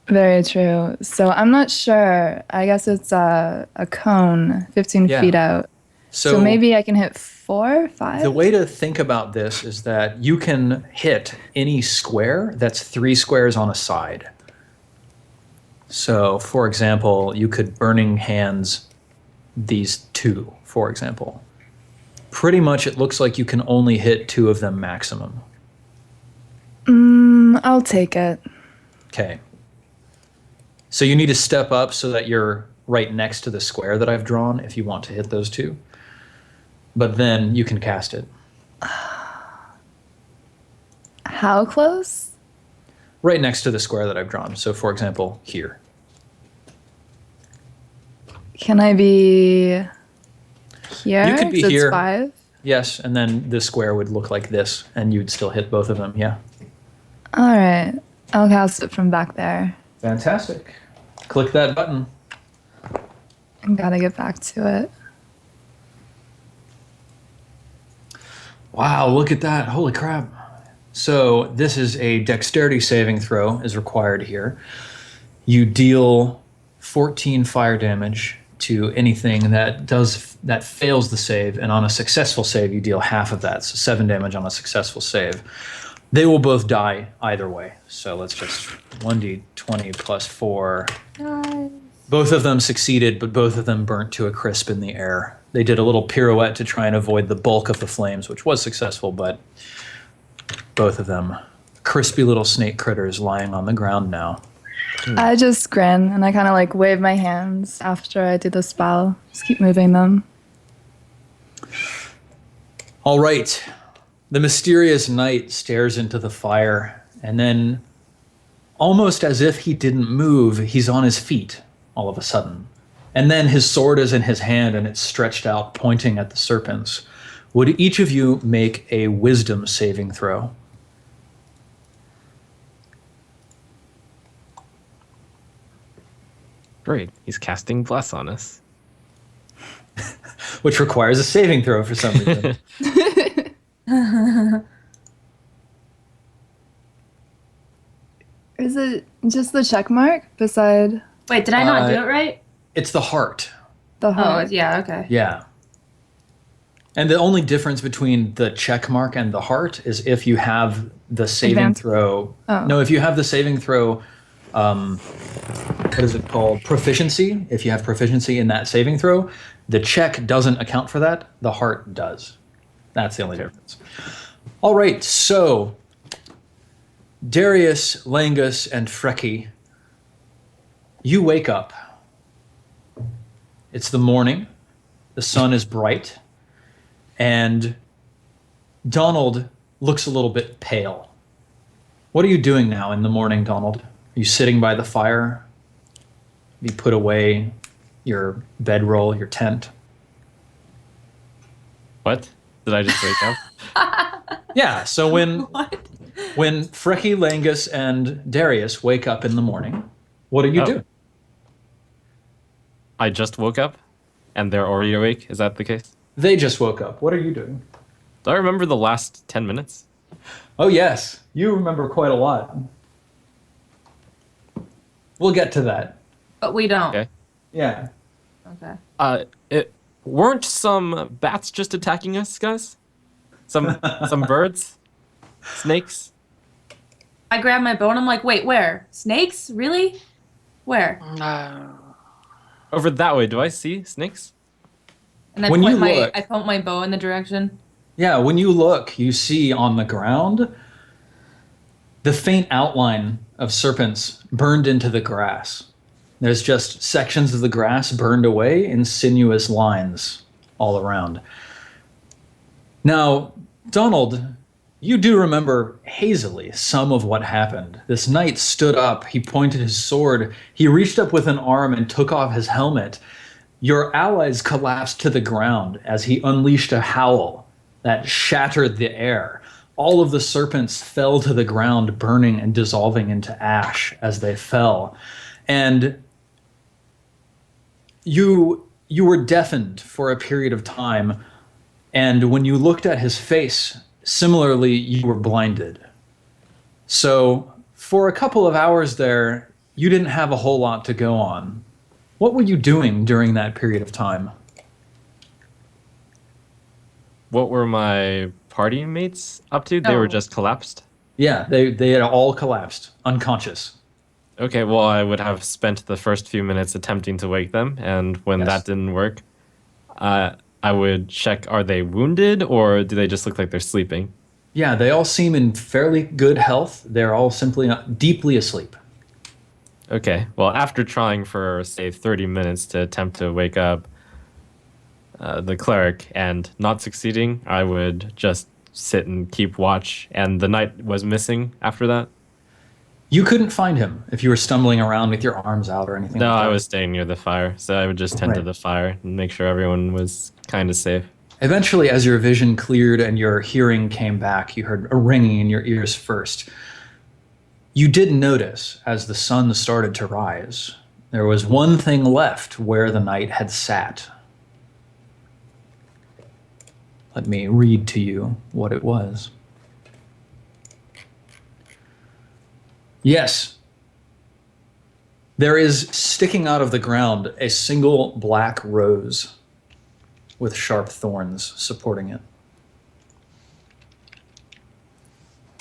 D: Very true. So I'm not sure. I guess it's a cone 15 feet out. So maybe I can hit 4, 5?
A: The way to think about this is that you can hit any square that's 3 squares on a side. So, for example, you could burning hands these 2, for example. Pretty much it looks like you can only hit 2 of them maximum.
D: I'll take it.
A: Okay. So you need to step up so that you're right next to the square that I've drawn if you want to hit those 2. But then you can cast it.
D: How close?
A: Right next to the square that I've drawn. So, for example, here.
D: Can I be here?
A: You could be
D: 'Cause it's
A: here.
D: 5?
A: Yes, and then the square would look like this, and you'd still hit both of them, yeah.
D: All right. I'll cast it from back there.
A: Fantastic. Click that button.
D: I gotta get back to it.
A: Wow, look at that. Holy crap. So this is a dexterity saving throw is required here. You deal 14 fire damage to anything that fails the save, and on a successful save you deal half of that, so 7 damage on a successful save. They will both die either way. So let's just 1d20 plus 4.
E: Nice.
A: Both of them succeeded, but both of them burnt to a crisp in the air. They did a little pirouette to try and avoid the bulk of the flames, which was successful, but both of them crispy little snake critters lying on the ground now.
D: I just grin and I kind of wave my hands after I do the spell. Just keep moving them.
A: All right. The mysterious knight stares into the fire, and then, almost as if he didn't move, he's on his feet all of a sudden. And then his sword is in his hand and it's stretched out, pointing at the serpents. Would each of you make a wisdom saving throw?
C: Great. He's casting Bless on us.
A: Which requires a saving throw for some reason.
D: it just the check mark beside
E: Wait, did I not do it right?
A: It's the heart.
D: the
E: Oh,
D: heart?
E: yeah, okay.
A: Yeah. And the only difference between the check mark and the heart is if you have the saving
D: Advanced?
A: throw.
D: Oh.
A: No, if you have the saving throw, what is it called? Proficiency. If you have proficiency in that saving throw, the check doesn't account for that. The heart does. That's the only difference. All right, so Darius, Langus, and Freki, you wake up. It's the morning. The sun is bright. And Donald looks a little bit pale. What are you doing now in the morning, Donald? Are you sitting by the fire? You put away your bedroll, your tent?
C: What? Did I just wake up?
A: Yeah, so when
E: What?
A: Freki, Langus, and Darius wake up in the morning, what do you
C: Oh.
A: do?
C: I just woke up, and they're already awake. Is that the case?
A: They just woke up. What are you doing?
C: Do I remember the last 10 minutes?
A: Oh, yes. You remember quite a lot. We'll get to that.
E: But we don't.
C: Okay.
A: Yeah.
E: Okay.
C: Weren't some bats just attacking us, guys? Some birds? Snakes?
E: I grab my bow and I'm like, wait, where? Snakes? Really? Where?
C: Over that way, do I see snakes?
E: And I
A: When
E: point
A: you
E: my
A: look-
E: I point my bow in the direction.
A: Yeah, when you look, you see on the ground the faint outline of serpents burned into the grass. There's just sections of the grass burned away in sinuous lines all around. Now, Donald, you do remember hazily some of what happened. This knight stood up, he pointed his sword, he reached up with an arm and took off his helmet. Your allies collapsed to the ground as he unleashed a howl that shattered the air. All of the serpents fell to the ground, burning and dissolving into ash as they fell. And you were deafened for a period of time, and when you looked at his face, similarly, you were blinded. So for a couple of hours there, you didn't have a whole lot to go on. What were you doing during that period of time?
C: What were my party mates up to? They
E: Oh.
C: were just collapsed?
A: Yeah, they had all collapsed, unconscious.
C: Okay, well, I would have spent the first few minutes attempting to wake them, and when
A: Yes.
C: that didn't work, I would check, are they wounded, or do they just look like they're sleeping?
A: Yeah, they all seem in fairly good health. They're all simply deeply asleep.
C: Okay, well, after trying for, say, 30 minutes to attempt to wake up the cleric and not succeeding, I would just sit and keep watch, and the knight was missing after that.
A: You couldn't find him if you were stumbling around with your arms out or anything.
C: No,
A: like
C: I
A: that.
C: was staying near the fire, so I would just tend to
A: Right.
C: the fire and make sure everyone was kind of safe.
A: Eventually, as your vision cleared and your hearing came back, you heard a ringing in your ears first. You did notice, as the sun started to rise, there was one thing left where the knight had sat. Let me read to you what it was. Yes. There is sticking out of the ground a single black rose with sharp thorns supporting it.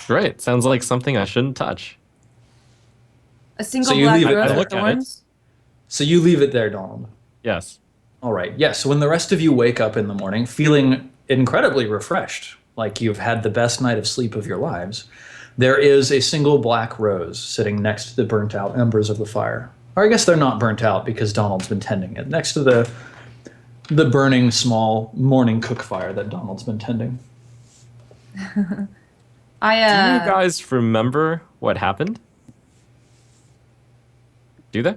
C: Great, sounds like something I shouldn't touch.
E: A single
A: you
E: black
A: leave it
E: rose
A: there.
E: with thorns.
A: So you leave it there, Donald.
C: Yes.
A: All right. Yes. So when the rest of you wake up in the morning feeling incredibly refreshed, like you've had the best night of sleep of your lives, there is a single black rose sitting next to the burnt out embers of the fire. Or I guess they're not burnt out because Donald's been tending it. Next to the burning small morning cook fire that Donald's been tending.
C: Do you guys remember what happened? Do they?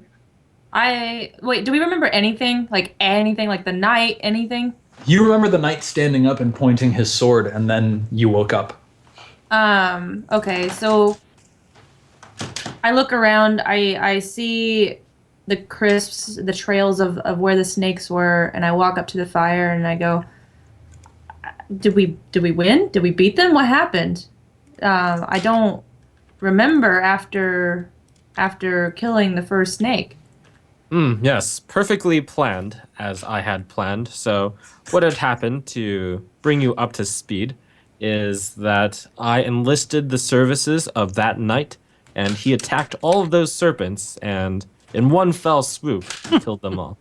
E: Wait, do we remember anything? Like anything? Like the night? Anything?
A: You remember the knight standing up and pointing his sword, and then you woke up.
E: Okay, so I look around, I see the crisps, the trails of where the snakes were, and I walk up to the fire and I go, did we win? Did we beat them? What happened? I don't remember after after killing the first snake.
C: Yes, perfectly planned, as I had planned. So what had happened, to bring you up to speed, is that I enlisted the services of that knight, and he attacked all of those serpents, and in one fell swoop, killed them all.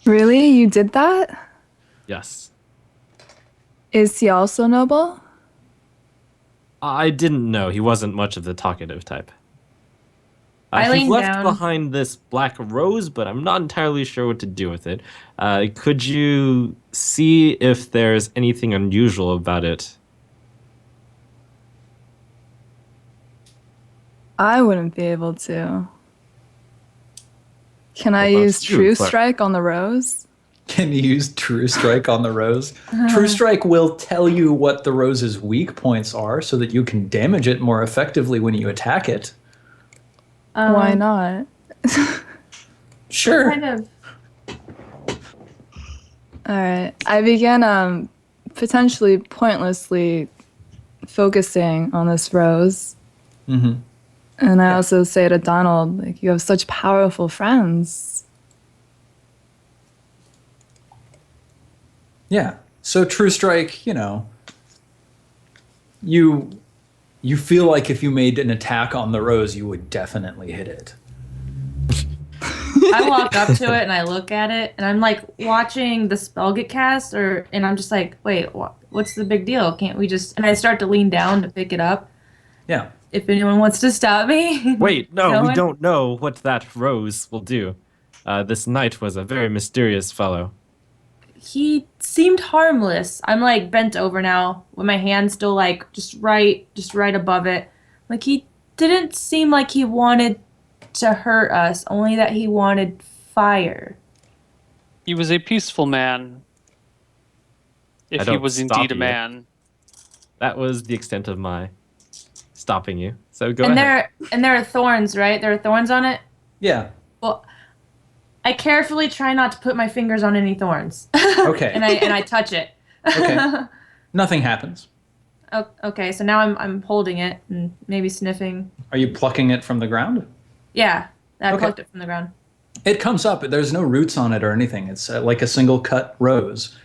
D: Really? You did that?
C: Yes.
D: Is he also noble?
C: I didn't know. He wasn't much of the talkative type.
E: I
C: He
E: leaned
C: left
E: down.
C: behind this black rose, but I'm not entirely sure what to do with it. Could you see if there's anything unusual about it?
D: I wouldn't be able to. Can I
C: What about
D: use
C: you,
D: True
C: Claire?
D: Strike on the rose?
A: Can you use True Strike on the rose? True Strike will tell you what the rose's weak points are so that you can damage it more effectively when you attack it.
D: Why not?
A: Sure.
E: Kind of.
D: All right. I began potentially pointlessly focusing on this rose.
A: Mm-hmm.
D: And I also say to Donald, like, you have such powerful friends.
A: Yeah. So True Strike, you feel like if you made an attack on the rose, you would definitely hit it.
E: I walk up to it and I look at it and I'm like watching the spell get cast, and I'm just like, wait, what's the big deal? Can't we just? And I start to lean down to pick it up.
A: Yeah.
E: If anyone wants to stop me.
C: Wait, no,
E: No
C: we
E: one?
C: don't know what that rose will do. This knight was a very mysterious fellow.
E: He seemed harmless. I'm like bent over now with my hand still like just right above it. Like he didn't seem like he wanted to hurt us, only that he wanted fire.
B: He was a peaceful man. If he
C: don't
B: was
C: stop
B: indeed a
C: you.
B: man.
C: That was the extent of my stopping you. So go
E: And
C: ahead.
E: there are thorns, right? There are thorns on it.
A: Yeah.
E: Well, I carefully try not to put my fingers on any thorns.
A: Okay.
E: and I touch it.
A: Okay. Nothing happens.
E: Okay, so now I'm holding it and maybe sniffing.
A: Are you plucking it from the ground?
E: Yeah, I
A: Okay.
E: plucked it from the ground.
A: It comes up. There's no roots on it or anything. It's like a single cut rose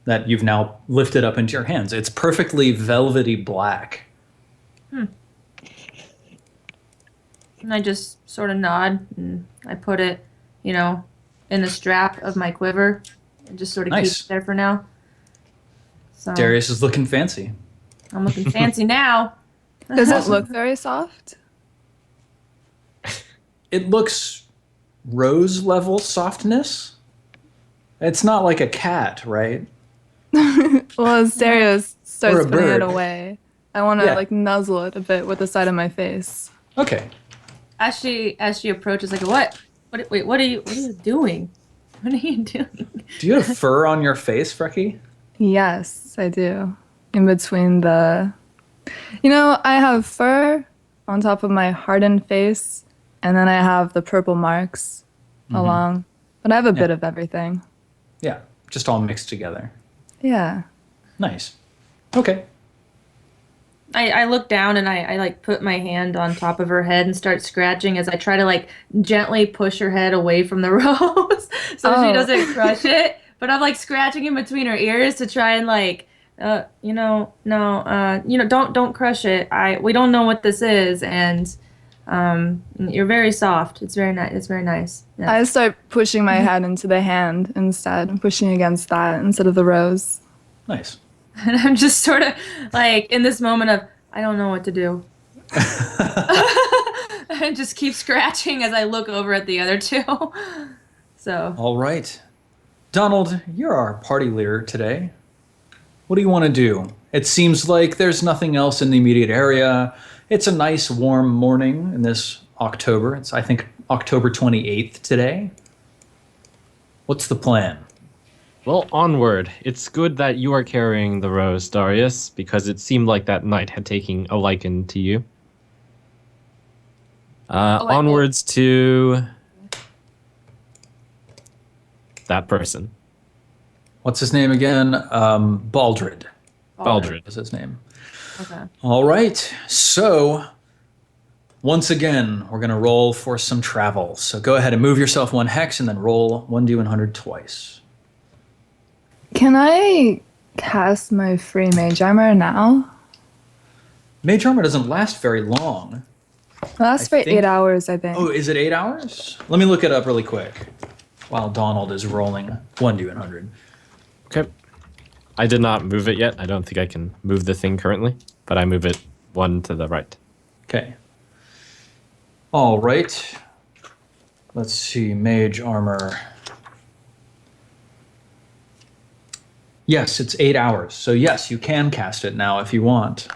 A: that you've now lifted up into your hands. It's perfectly velvety black.
E: And I just sort of nod and I put it, in the strap of my quiver and just sort of keep
A: Nice.
E: it there for now. So
A: Darius is looking fancy.
E: I'm looking fancy now.
D: Does it
A: Awesome.
D: look very soft?
A: It looks rose level softness. It's not like a cat, right?
D: Well, as Darius starts
A: Or a
D: putting it
A: bird.
D: away, I want to
A: Yeah.
D: nuzzle it a bit with the side of my face.
A: Okay.
E: As she approaches, like, what? Wait, what are you doing? What are you doing?
A: Do you have fur on your face, Frecky?
D: Yes, I do. In between I have fur on top of my hardened face, and then I have the purple marks along. But I have a bit of everything.
A: Yeah. Just all mixed together.
D: Yeah.
A: Nice. Okay.
E: I look down and I put my hand on top of her head and start scratching as I try to gently push her head away from the rose so she
D: Oh.
E: doesn't crush it. But I'm scratching in between her ears to try and don't crush it. We don't know what this is, and you're very soft. It's very nice. It's very nice. Yeah.
D: I start pushing my head into the hand instead, and pushing against that instead of the rose.
A: Nice.
E: And I'm just sort of in this moment of I don't know what to do. And just keep scratching as I look over at the other two. So
A: All right. Donald, you're our party leader today. What do you want to do? It seems like there's nothing else in the immediate area. It's a nice warm morning in this October. It's, I think, October 28th today. What's the plan?
C: Well, onward. It's good that you are carrying the rose, Darius, because it seemed like that knight had taken a liking to you.
E: wait,
C: Onwards to that person.
A: What's his name again? Baldred.
C: Baldred.
A: Is his name.
E: Okay.
A: All right. So Once again, we're going to roll for some travel. So go ahead and move yourself 1 hex and then roll 1d100 twice.
D: Can I cast my free mage armor now?
A: Mage armor doesn't last very long.
D: It lasts for
A: I think-
D: 8 hours, I think.
A: Oh, is it 8 hours? Let me look it up really quick while Donald is rolling 1d100.
C: Okay. I did not move it yet. I don't think I can move the thing currently, but I move it 1 to the right.
A: Okay. All right. Let's see. Mage armor. Yes, it's 8 hours. So yes, you can cast it now if you want.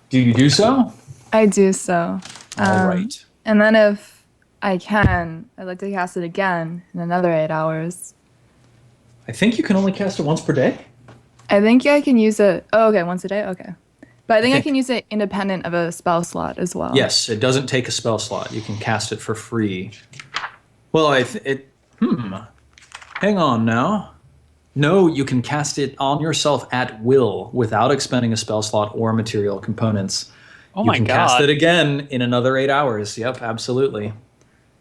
A: Do you do so?
D: I do so.
A: All right.
D: And then if I can, I'd like to cast it again in another 8 hours.
A: I think you can only cast it once per day.
D: I think I can use it. Oh, okay, once a day? Okay. But I think I can use it independent of a spell slot as well.
A: Yes, it doesn't take a spell slot. You can cast it for free. Well, hang on now. No, you can cast it on yourself at will without expending a spell slot or material components.
B: Oh
A: You
B: my
A: can
B: god.
A: cast it again in another 8 hours. Yep, absolutely.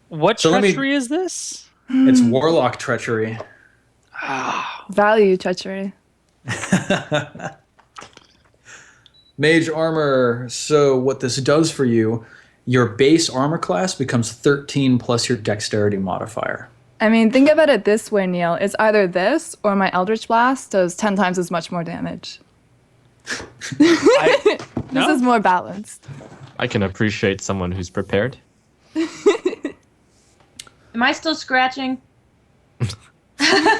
B: What
A: So let me-
B: treachery is this?
A: It's warlock treachery.
D: Value treachery.
A: Mage armor. So what this does for you, your base armor class becomes 13 plus your dexterity modifier.
D: I mean, think about it this way, Neil. It's either this or my Eldritch Blast does 10 times as much more damage.
B: I,
D: This is more balanced.
C: I can appreciate someone who's prepared.
E: Am I still scratching?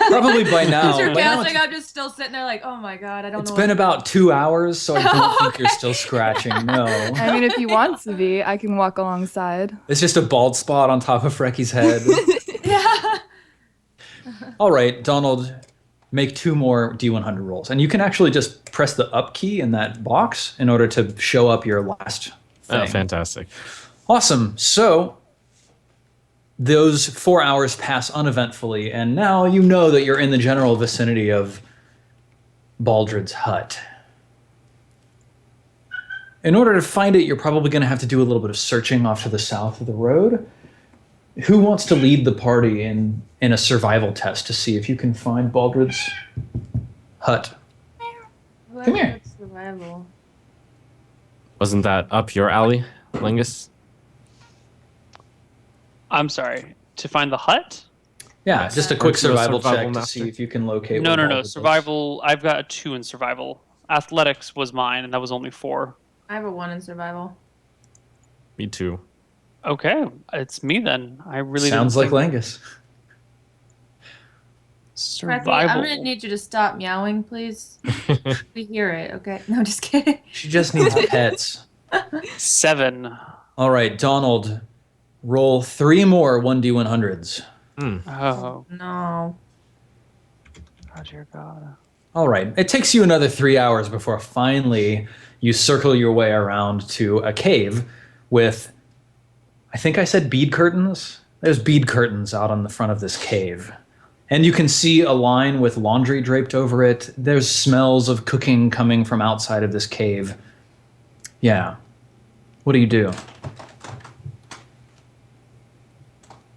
A: Probably by now.
E: You're
A: By now
E: casting,
A: it's
E: I'm just still sitting there like, oh my god, I don't
A: it's
E: know.
A: been about 2 hours, so I don't think you're still scratching. No.
D: I mean, if you want to be, I can walk alongside.
A: It's just a bald spot on top of Frecky's head.
E: Yeah.
A: All right, Donald, make 2 more D100 rolls. And you can actually just press the up key in that box in order to show up your last thing.
C: Oh, fantastic.
A: Awesome. So those 4 hours pass uneventfully, and now you know that you're in the general vicinity of Baldred's hut. In order to find it, you're probably going to have to do a little bit of searching off to the south of the road. Who wants to lead the party in a survival test to see if you can find Baldred's hut? Come here.
E: Survival.
C: Wasn't that up your alley, Lingus?
B: I'm sorry. To find the hut?
A: Yeah, just a quick
C: Aren't you a
A: survival
C: survival
A: check to
C: master?
A: see if you can locate.
B: No,
A: where
B: no, no.
A: Baldred is.
B: Survival. I've got a 2 in survival. Athletics was mine, and that was only 4.
E: I have a 1 in survival.
C: Me too.
B: Okay, it's me then. I really
A: Sounds like
B: didn't think-
A: Langus.
B: survival.
E: Cracky, I'm gonna need you to stop meowing, please. We hear it, okay? No, just kidding.
A: She just needs pets.
B: 7.
A: All right, Donald, roll 3 more 1d100s.
B: Oh,
E: No.
B: God, dear God.
A: All right, it takes you another 3 hours before finally you circle your way around to a cave with, I think I said bead curtains? There's bead curtains out on the front of this cave. And you can see a line with laundry draped over it. There's smells of cooking coming from outside of this cave. Yeah. What do you do?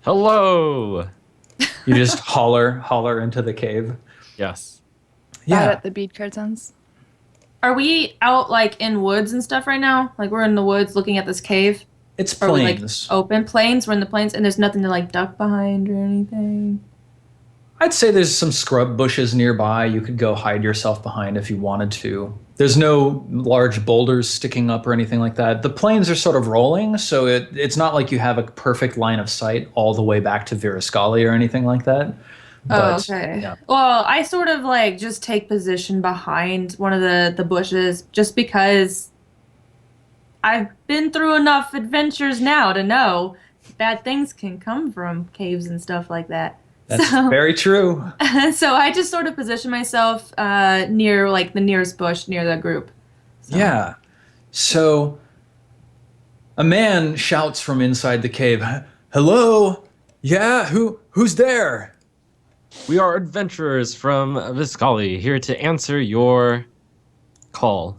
C: Hello!
A: You just holler into the cave.
C: Yes.
D: Bad at the bead curtains.
E: Are we out like in woods and stuff right now? Like we're in the woods looking at this cave?
A: It's
E: Are we like
A: plains.
E: open plains? We're in the plains and there's nothing to like duck behind or anything.
A: I'd say there's some scrub bushes nearby you could go hide yourself behind if you wanted to. There's no large boulders sticking up or anything like that. The plains are sort of rolling, so it's not like you have a perfect line of sight all the way back to Virascali or anything like that. But,
E: okay.
A: yeah.
E: Well, I sort of like just take position behind one of the bushes just because I've been through enough adventures now to know bad things can come from caves and stuff like that.
A: That's
E: So-
A: very true.
E: So I just sort of position myself near like the nearest bush near the group. So-
A: Yeah. So a man shouts from inside the cave, "Hello? Yeah, who's there?"
C: We are adventurers from Viscali, here to answer your call.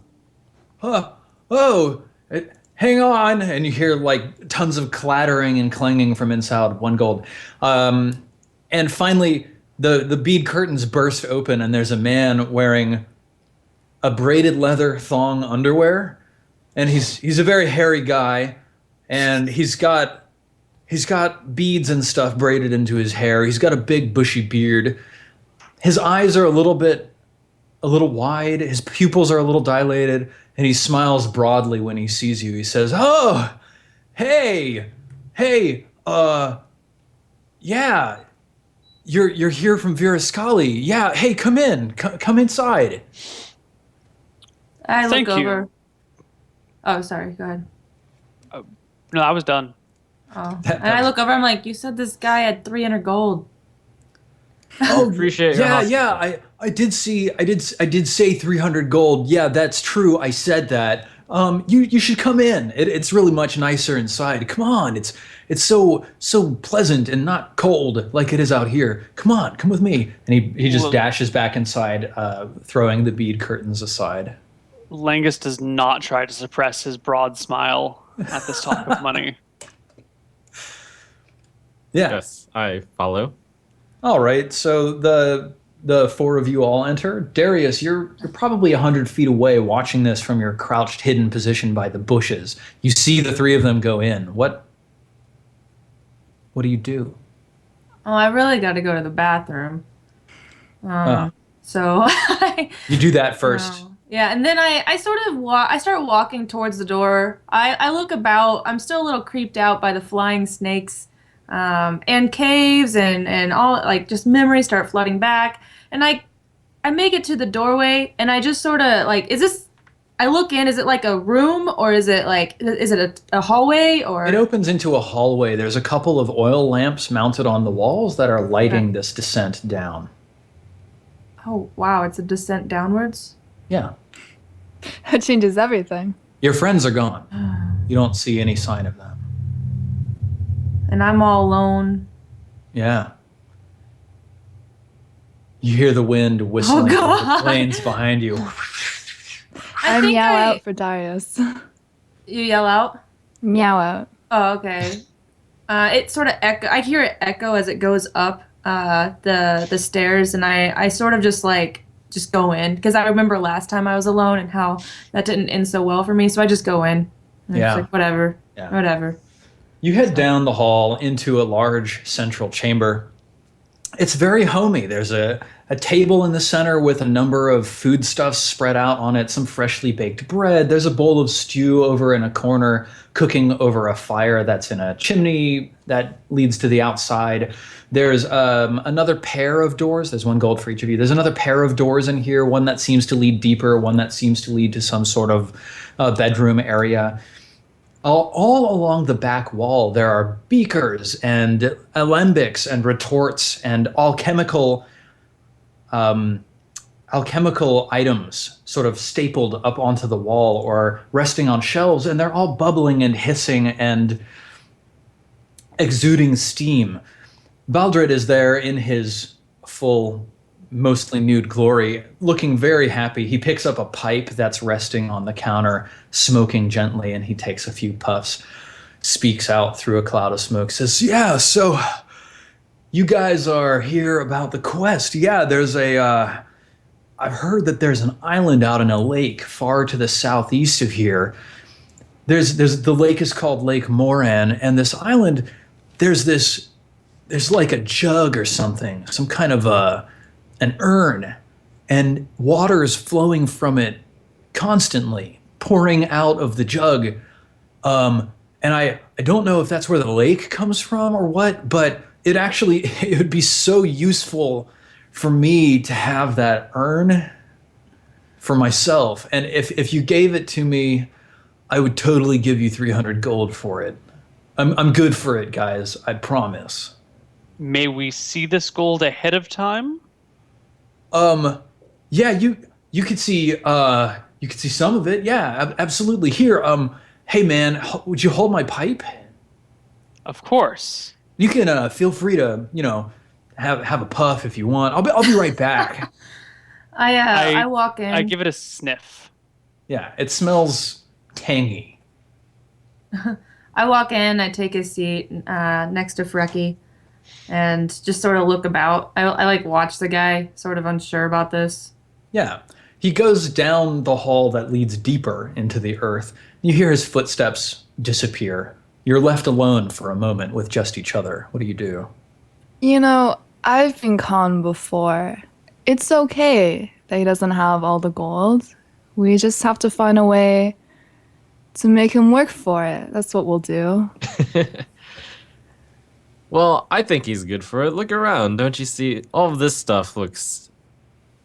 A: Oh, hang on, and you hear like tons of clattering and clanging from inside. 1 gold, and finally the bead curtains burst open, and there's a man wearing a braided leather thong underwear, and he's a very hairy guy, and he's got beads and stuff braided into his hair. He's got a big bushy beard. His eyes are a little wide. His pupils are a little dilated, and he smiles broadly when he sees you. He says, "Oh, hey, yeah, you're here from Viraskali. Yeah, hey, come in, come inside."
E: I look
B: Thank you.
E: over. Oh, sorry. Go ahead.
B: No, I was done.
E: Oh, and I look over. I'm like, you said this guy had 300 gold.
A: Oh,
C: Appreciate your
A: yeah. I did say 300 gold. Yeah, that's true. I said that. You should come in. It's really much nicer inside. Come on. It's so pleasant and not cold like it is out here. Come on, come with me. And he just
B: Well-
A: dashes back inside, throwing the bead curtains aside.
B: Langus does not try to suppress his broad smile at this talk of money.
A: Yeah.
C: Yes, I follow.
A: All right. So the 4 of you all enter. Darius, you're probably 100 feet away, watching this from your crouched, hidden position by the bushes. You see the 3 of them go in. What do you do?
E: Oh, I really got to go to the bathroom. So
A: You do that first.
E: yeah, and then I sort of I start walking towards the door. I look about. I'm still a little creeped out by the flying snakes, and caves and all, like, just memories start flooding back. And I make it to the doorway, and I just sort of like, is this? I look in. Is it like a room, or is it a hallway, or?
A: It opens into a hallway. There's a couple of oil lamps mounted on the walls that are lighting this descent down.
E: Oh wow! It's a descent downwards.
A: Yeah.
D: That changes everything.
A: Your friends are gone. You don't see any sign of them.
E: And I'm all alone.
A: Yeah. You hear the wind whistling over the
E: God.
A: plains behind you.
E: I
D: I
E: think
D: meow out for Darius.
E: You yell out.
D: Meow out.
E: Oh, okay. It sort of echo. I hear it echo as it goes up the stairs, and I sort of just go in, because I remember last time I was alone and how that didn't end so well for me. So I just go in. And
A: Yeah.
E: It's like, whatever.
A: Yeah.
E: Whatever.
A: You head down the hall into a large central chamber. It's very homey. There's a table in the center with a number of foodstuffs spread out on it, some freshly baked bread. There's a bowl of stew over in a corner, cooking over a fire that's in a chimney that leads to the outside. There's another pair of doors. There's 1 gold for each of you. There's another pair of doors in here, one that seems to lead deeper, one that seems to lead to some sort of bedroom area. All along the back wall, there are beakers and alembics and retorts and alchemical items sort of stapled up onto the wall or resting on shelves, and they're all bubbling and hissing and exuding steam. Baldred is there in his full, mostly nude glory, looking very happy. He picks up a pipe that's resting on the counter, smoking gently, and he takes a few puffs, speaks out through a cloud of smoke, says, "Yeah, so you guys are here about the quest. Yeah, there's I've heard that there's an island out in a lake far to the southeast of here. The lake is called Lake Moran, and this island, there's like a jug or something, some kind of an urn, and water's flowing from it constantly, pouring out of the jug. And I don't know if that's where the lake comes from or what, but it would be so useful for me to have that urn for myself. And if you gave it to me, I would totally give you 300 gold for it. I'm good for it, guys. I promise."
B: May we see this gold ahead of time?
A: Yeah, you could see some of it. Yeah, absolutely. Here, hey man, would you hold my pipe?
B: Of course.
A: You can feel free to, have a puff if you want. I'll be right back.
E: I walk in.
B: I give it a sniff.
A: Yeah, it smells tangy.
E: I walk in, I take a seat next to Frecky, and just sort of look about. I like watch the guy, sort of unsure about this.
A: Yeah. He goes down the hall that leads deeper into the earth. You hear his footsteps disappear. You're left alone for a moment with just each other. What do you do?
D: You know, I've been conned before. It's okay that he doesn't have all the gold. We just have to find a way to make him work for it. That's what we'll do.
C: Well, I think he's good for it. Look around. Don't you see? All of this stuff looks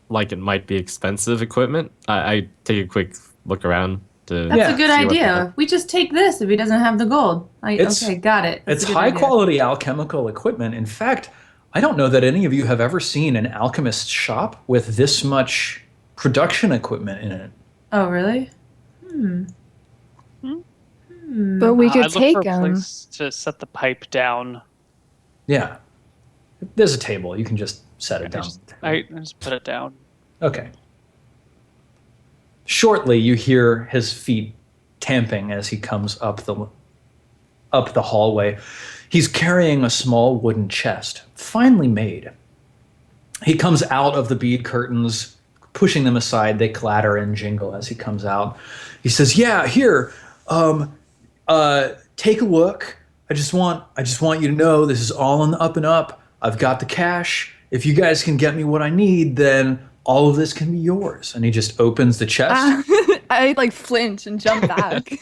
C: like it might be expensive equipment. I take a quick look around to.
E: That's
A: Yeah,
E: a good
C: see what they
E: idea.
C: have.
E: We just take this if he doesn't have the gold.
A: It's-
E: Okay, got it. That's
A: It's
E: a good
A: high
E: idea.
A: quality alchemical equipment. In fact, I don't know that any of you have ever seen an alchemist's shop with this much production equipment in it.
E: Oh, really?
D: But we
B: I
D: could
B: look
D: take
B: for a
D: him.
B: place to set the pipe down.
A: Yeah. There's a table. You can just set it down.
B: I just put it down.
A: Okay. Shortly, you hear his feet tamping as he comes up the hallway. He's carrying a small wooden chest, finely made. He comes out of the bead curtains, pushing them aside. They clatter and jingle as he comes out. He says, "Yeah, here, take a look. I just want you to know this is all on the up and up. I've got the cash. If you guys can get me what I need, then all of this can be yours." And he just opens the chest.
D: I like flinch and jump back.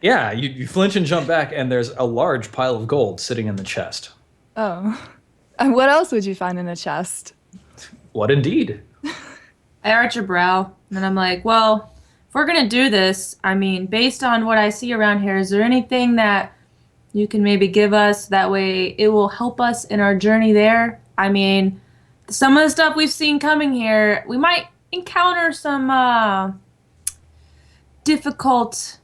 A: Yeah, you flinch and jump back, and there's a large pile of gold sitting in the chest.
D: Oh. And what else would you find in a chest?
A: What indeed?
E: I arch a brow, and I'm like, well, if we're going to do this, I mean, based on what I see around here, is there anything that you can maybe give us? That way it will help us in our journey there. I mean, some of the stuff we've seen coming here, we might encounter some difficult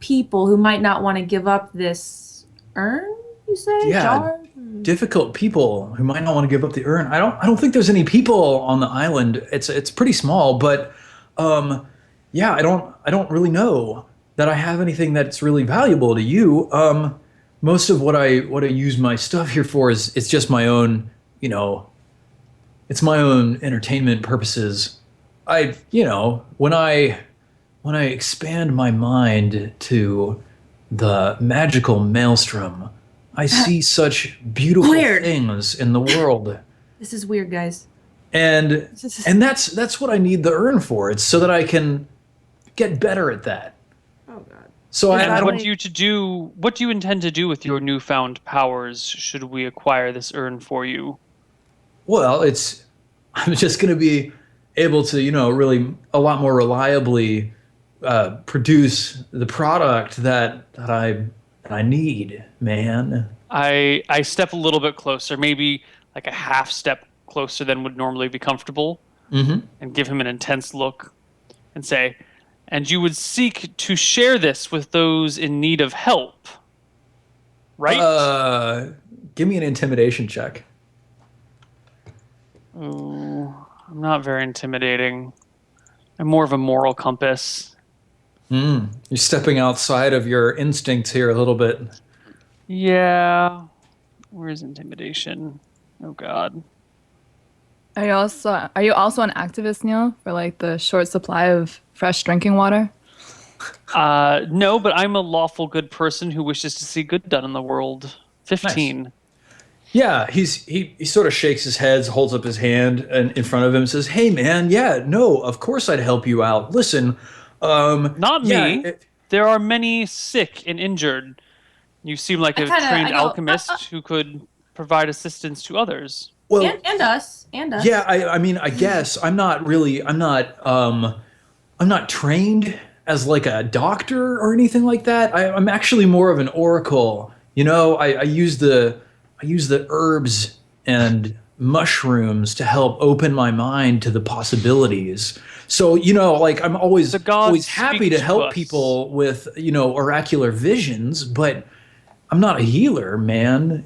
E: people who might not want to give up this urn, you say?
A: Yeah.
E: Jar?
A: Difficult people who might not want to give up the urn. I don't think there's any people on the island. It's pretty small, but yeah, I don't really know that I have anything that's really valuable to you. Most of what I use my stuff here for is it's just my own, it's my own entertainment purposes. When I expand my mind to the magical maelstrom, I see such beautiful
E: Weird.
A: things in the world.
E: This is weird, guys.
A: And that's what I need the urn for. It's so that I can get better at that.
E: Oh, God.
A: So I
B: And
A: don't.
B: what do you intend to do with your newfound powers should we acquire this urn for you?
A: Well, I'm just going to be able to, really a lot more reliably produce the product that I need, man.
B: I step a little bit closer, maybe like a half step closer than would normally be comfortable, and give him an intense look and say, "And you would seek to share this with those in need of help, right?"
A: Give me an intimidation check.
B: Oh, I'm not very intimidating. I'm more of a moral compass.
A: You're stepping outside of your instincts here a little bit.
B: Yeah. Where's intimidation? Oh, God.
D: Are you also an activist, Neil, for like the short supply of fresh drinking water?
B: No, but I'm a lawful good person who wishes to see good done in the world. 15.
A: Yeah, he sort of shakes his head, holds up his hand in front of him, and says, "Hey, man, yeah, no, of course I'd help you out. Listen,
B: Not
A: yeah,
B: me. There are many sick and injured. You seem like a trained
E: I go,
B: alchemist who could provide assistance to others.
A: well,
E: And us.
A: yeah, I mean, I guess I'm not trained as like a doctor or anything like that. I'm actually more of an oracle. I use the herbs and mushrooms to help open my mind to the possibilities. So, like I'm always
B: The gods
A: always happy
B: speak
A: to
B: to
A: help
B: us.
A: people with, oracular visions, but I'm not a healer, man.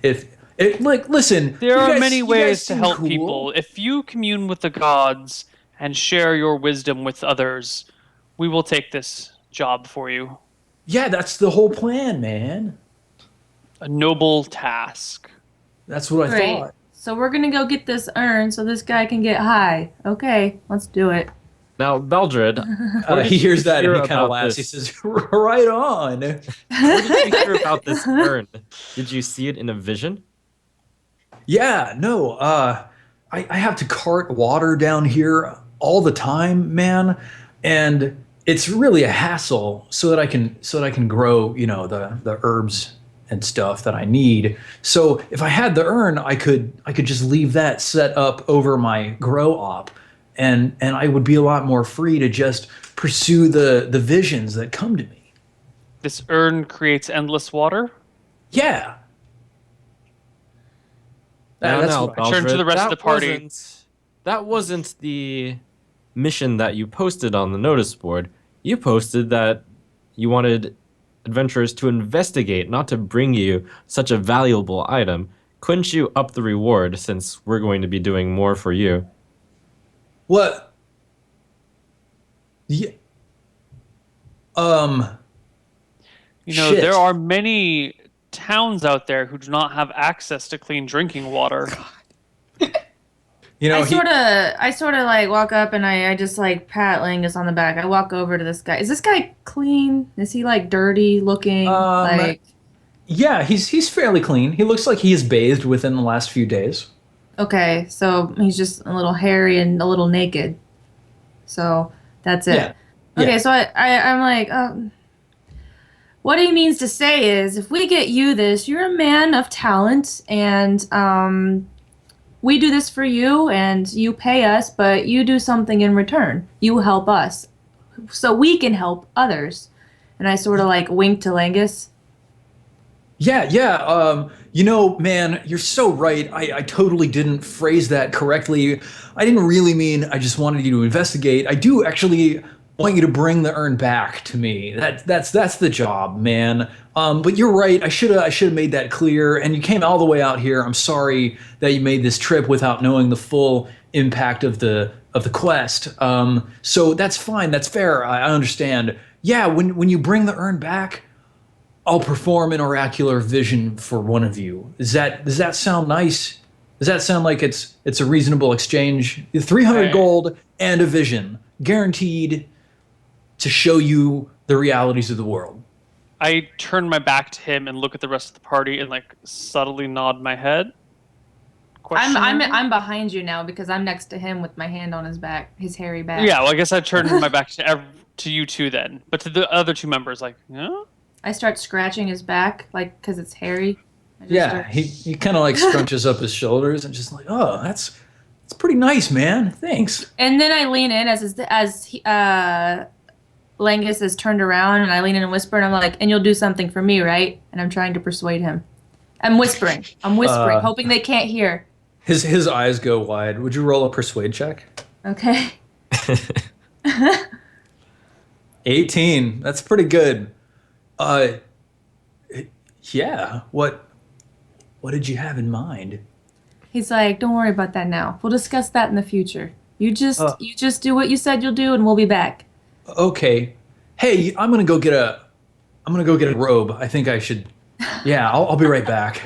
A: Listen,
B: There
A: you
B: are
A: guys-
B: many
A: you guys
B: ways to
A: seem
B: help
A: cool.
B: people. If you commune with the gods and share your wisdom with others, we will take this job for you.
A: Yeah, that's the whole plan, man.
B: A noble task.
A: That's what I
E: Great.
A: thought.
E: So we're gonna go get this urn so this guy can get high. Okay, let's do it.
C: Now, Beldred, where did
A: He
C: you
A: hears that and
C: hear
A: he kind of
C: about
A: laughs. He
C: this?
A: says, "Right on."
C: Where did you hear about this urn? Did you see it in a vision?
A: Yeah, no. I have to cart water down here all the time, man, and it's really a hassle so that I can grow, the herbs and stuff that I need. So if I had the urn, I could just leave that set up over my grow op, and I would be a lot more free to just pursue the visions that come to me.
B: This urn creates endless water.
A: Yeah. That's what
B: I turned to the rest of the party.
C: That wasn't the mission that you posted on the notice board. You posted that you wanted adventurers to investigate, not to bring you such a valuable item. Couldn't you up the reward since we're going to be doing more for you?
A: What? Yeah. Shit.
B: There are many towns out there who do not have access to clean drinking water.
E: I sort of like walk up and I just like pat Langus on the back. I walk over to this guy. Is this guy clean? Is he like dirty looking?
A: Yeah, he's fairly clean. He looks like he has bathed within the last few days.
E: Okay, so he's just a little hairy and a little naked. So that's it.
A: Yeah.
E: Okay,
A: Yeah.
E: so I'm like, what he means to say is, if we get you this, you're a man of talent, and we do this for you, and you pay us, but you do something in return. You help us, so we can help others. And I sort of like wink to Langus.
A: Yeah. Man, you're so right. I totally didn't phrase that correctly. I didn't really mean I just wanted you to investigate. I do actually want you to bring the urn back to me. That's the job, man. But you're right. I should have made that clear. And you came all the way out here. I'm sorry that you made this trip without knowing the full impact of the quest. So that's fine. That's fair. I understand. Yeah. When you bring the urn back, I'll perform an oracular vision for one of you. Does that sound nice? Does that sound like it's a reasonable exchange? 300 gold and a vision, guaranteed to show you the realities of the world.
B: I turn my back to him and look at the rest of the party and like subtly nod my head.
E: I'm behind you now because I'm next to him with my hand on his back, his hairy back.
B: Yeah, well, I guess I turned my back to you two then, but to the other two members, like, huh?
E: I start scratching his back, like, because it's hairy.
A: He kind of like scrunches up his shoulders and just like, oh, that's pretty nice, man. Thanks.
E: And then I lean in as Langus is turned around, and I lean in and whisper, and I'm like, and you'll do something for me, right? And I'm trying to persuade him. I'm whispering, hoping they can't hear.
A: His eyes go wide. Would you roll a persuade check?
E: Okay.
A: 18. That's pretty good. Yeah. What did you have in mind?
E: He's like, don't worry about that now. We'll discuss that in the future. You just do what you said you'll do, and we'll be back.
A: Okay. Hey, I'm gonna go get a robe. I think I should. Yeah, I'll be right back.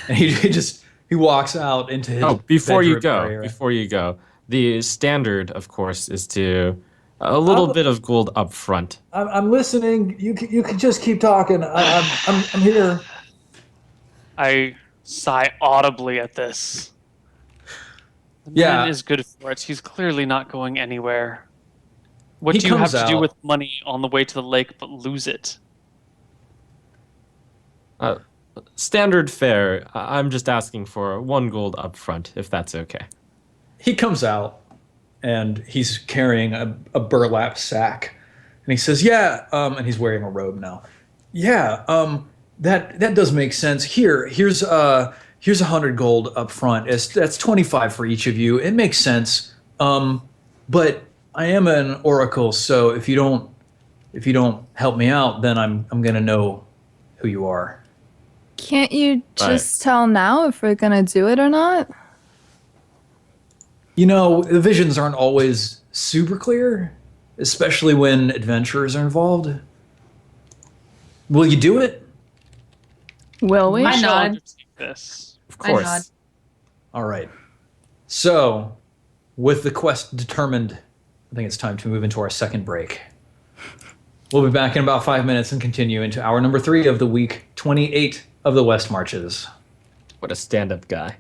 A: And he walks out into his.
C: Before you
A: bedroom
C: go, the standard, of course, is to a little bit of gold up front.
A: I'm listening. You can just keep talking. I'm here.
B: I sigh audibly at this. The man is good for it. He's clearly not going anywhere. What do you have to do with money on the way to the lake but lose it?
C: Standard fare. I'm just asking for 1 gold up front, if that's okay.
A: He comes out, and he's carrying a burlap sack, and he says, "Yeah," and he's wearing a robe now. "Yeah, that does make sense. Here's 100 gold up front. That's 25 for each of you. It makes sense. But I am an oracle, so if you don't help me out, then I'm gonna know who you are."
D: Can't you just tell now if we're gonna do it or not?
A: The visions aren't always super clear, especially when adventurers are involved. Will you do it?
D: Will we?
E: I
B: We shall
E: nod.
B: undertake this.
C: Of
E: I nod.
C: course.
A: All right. So, with the quest determined, I think it's time to move into our second break. We'll be back in about 5 minutes and continue into hour number 3 of the week 28 of the West Marches.
C: What a stand-up guy.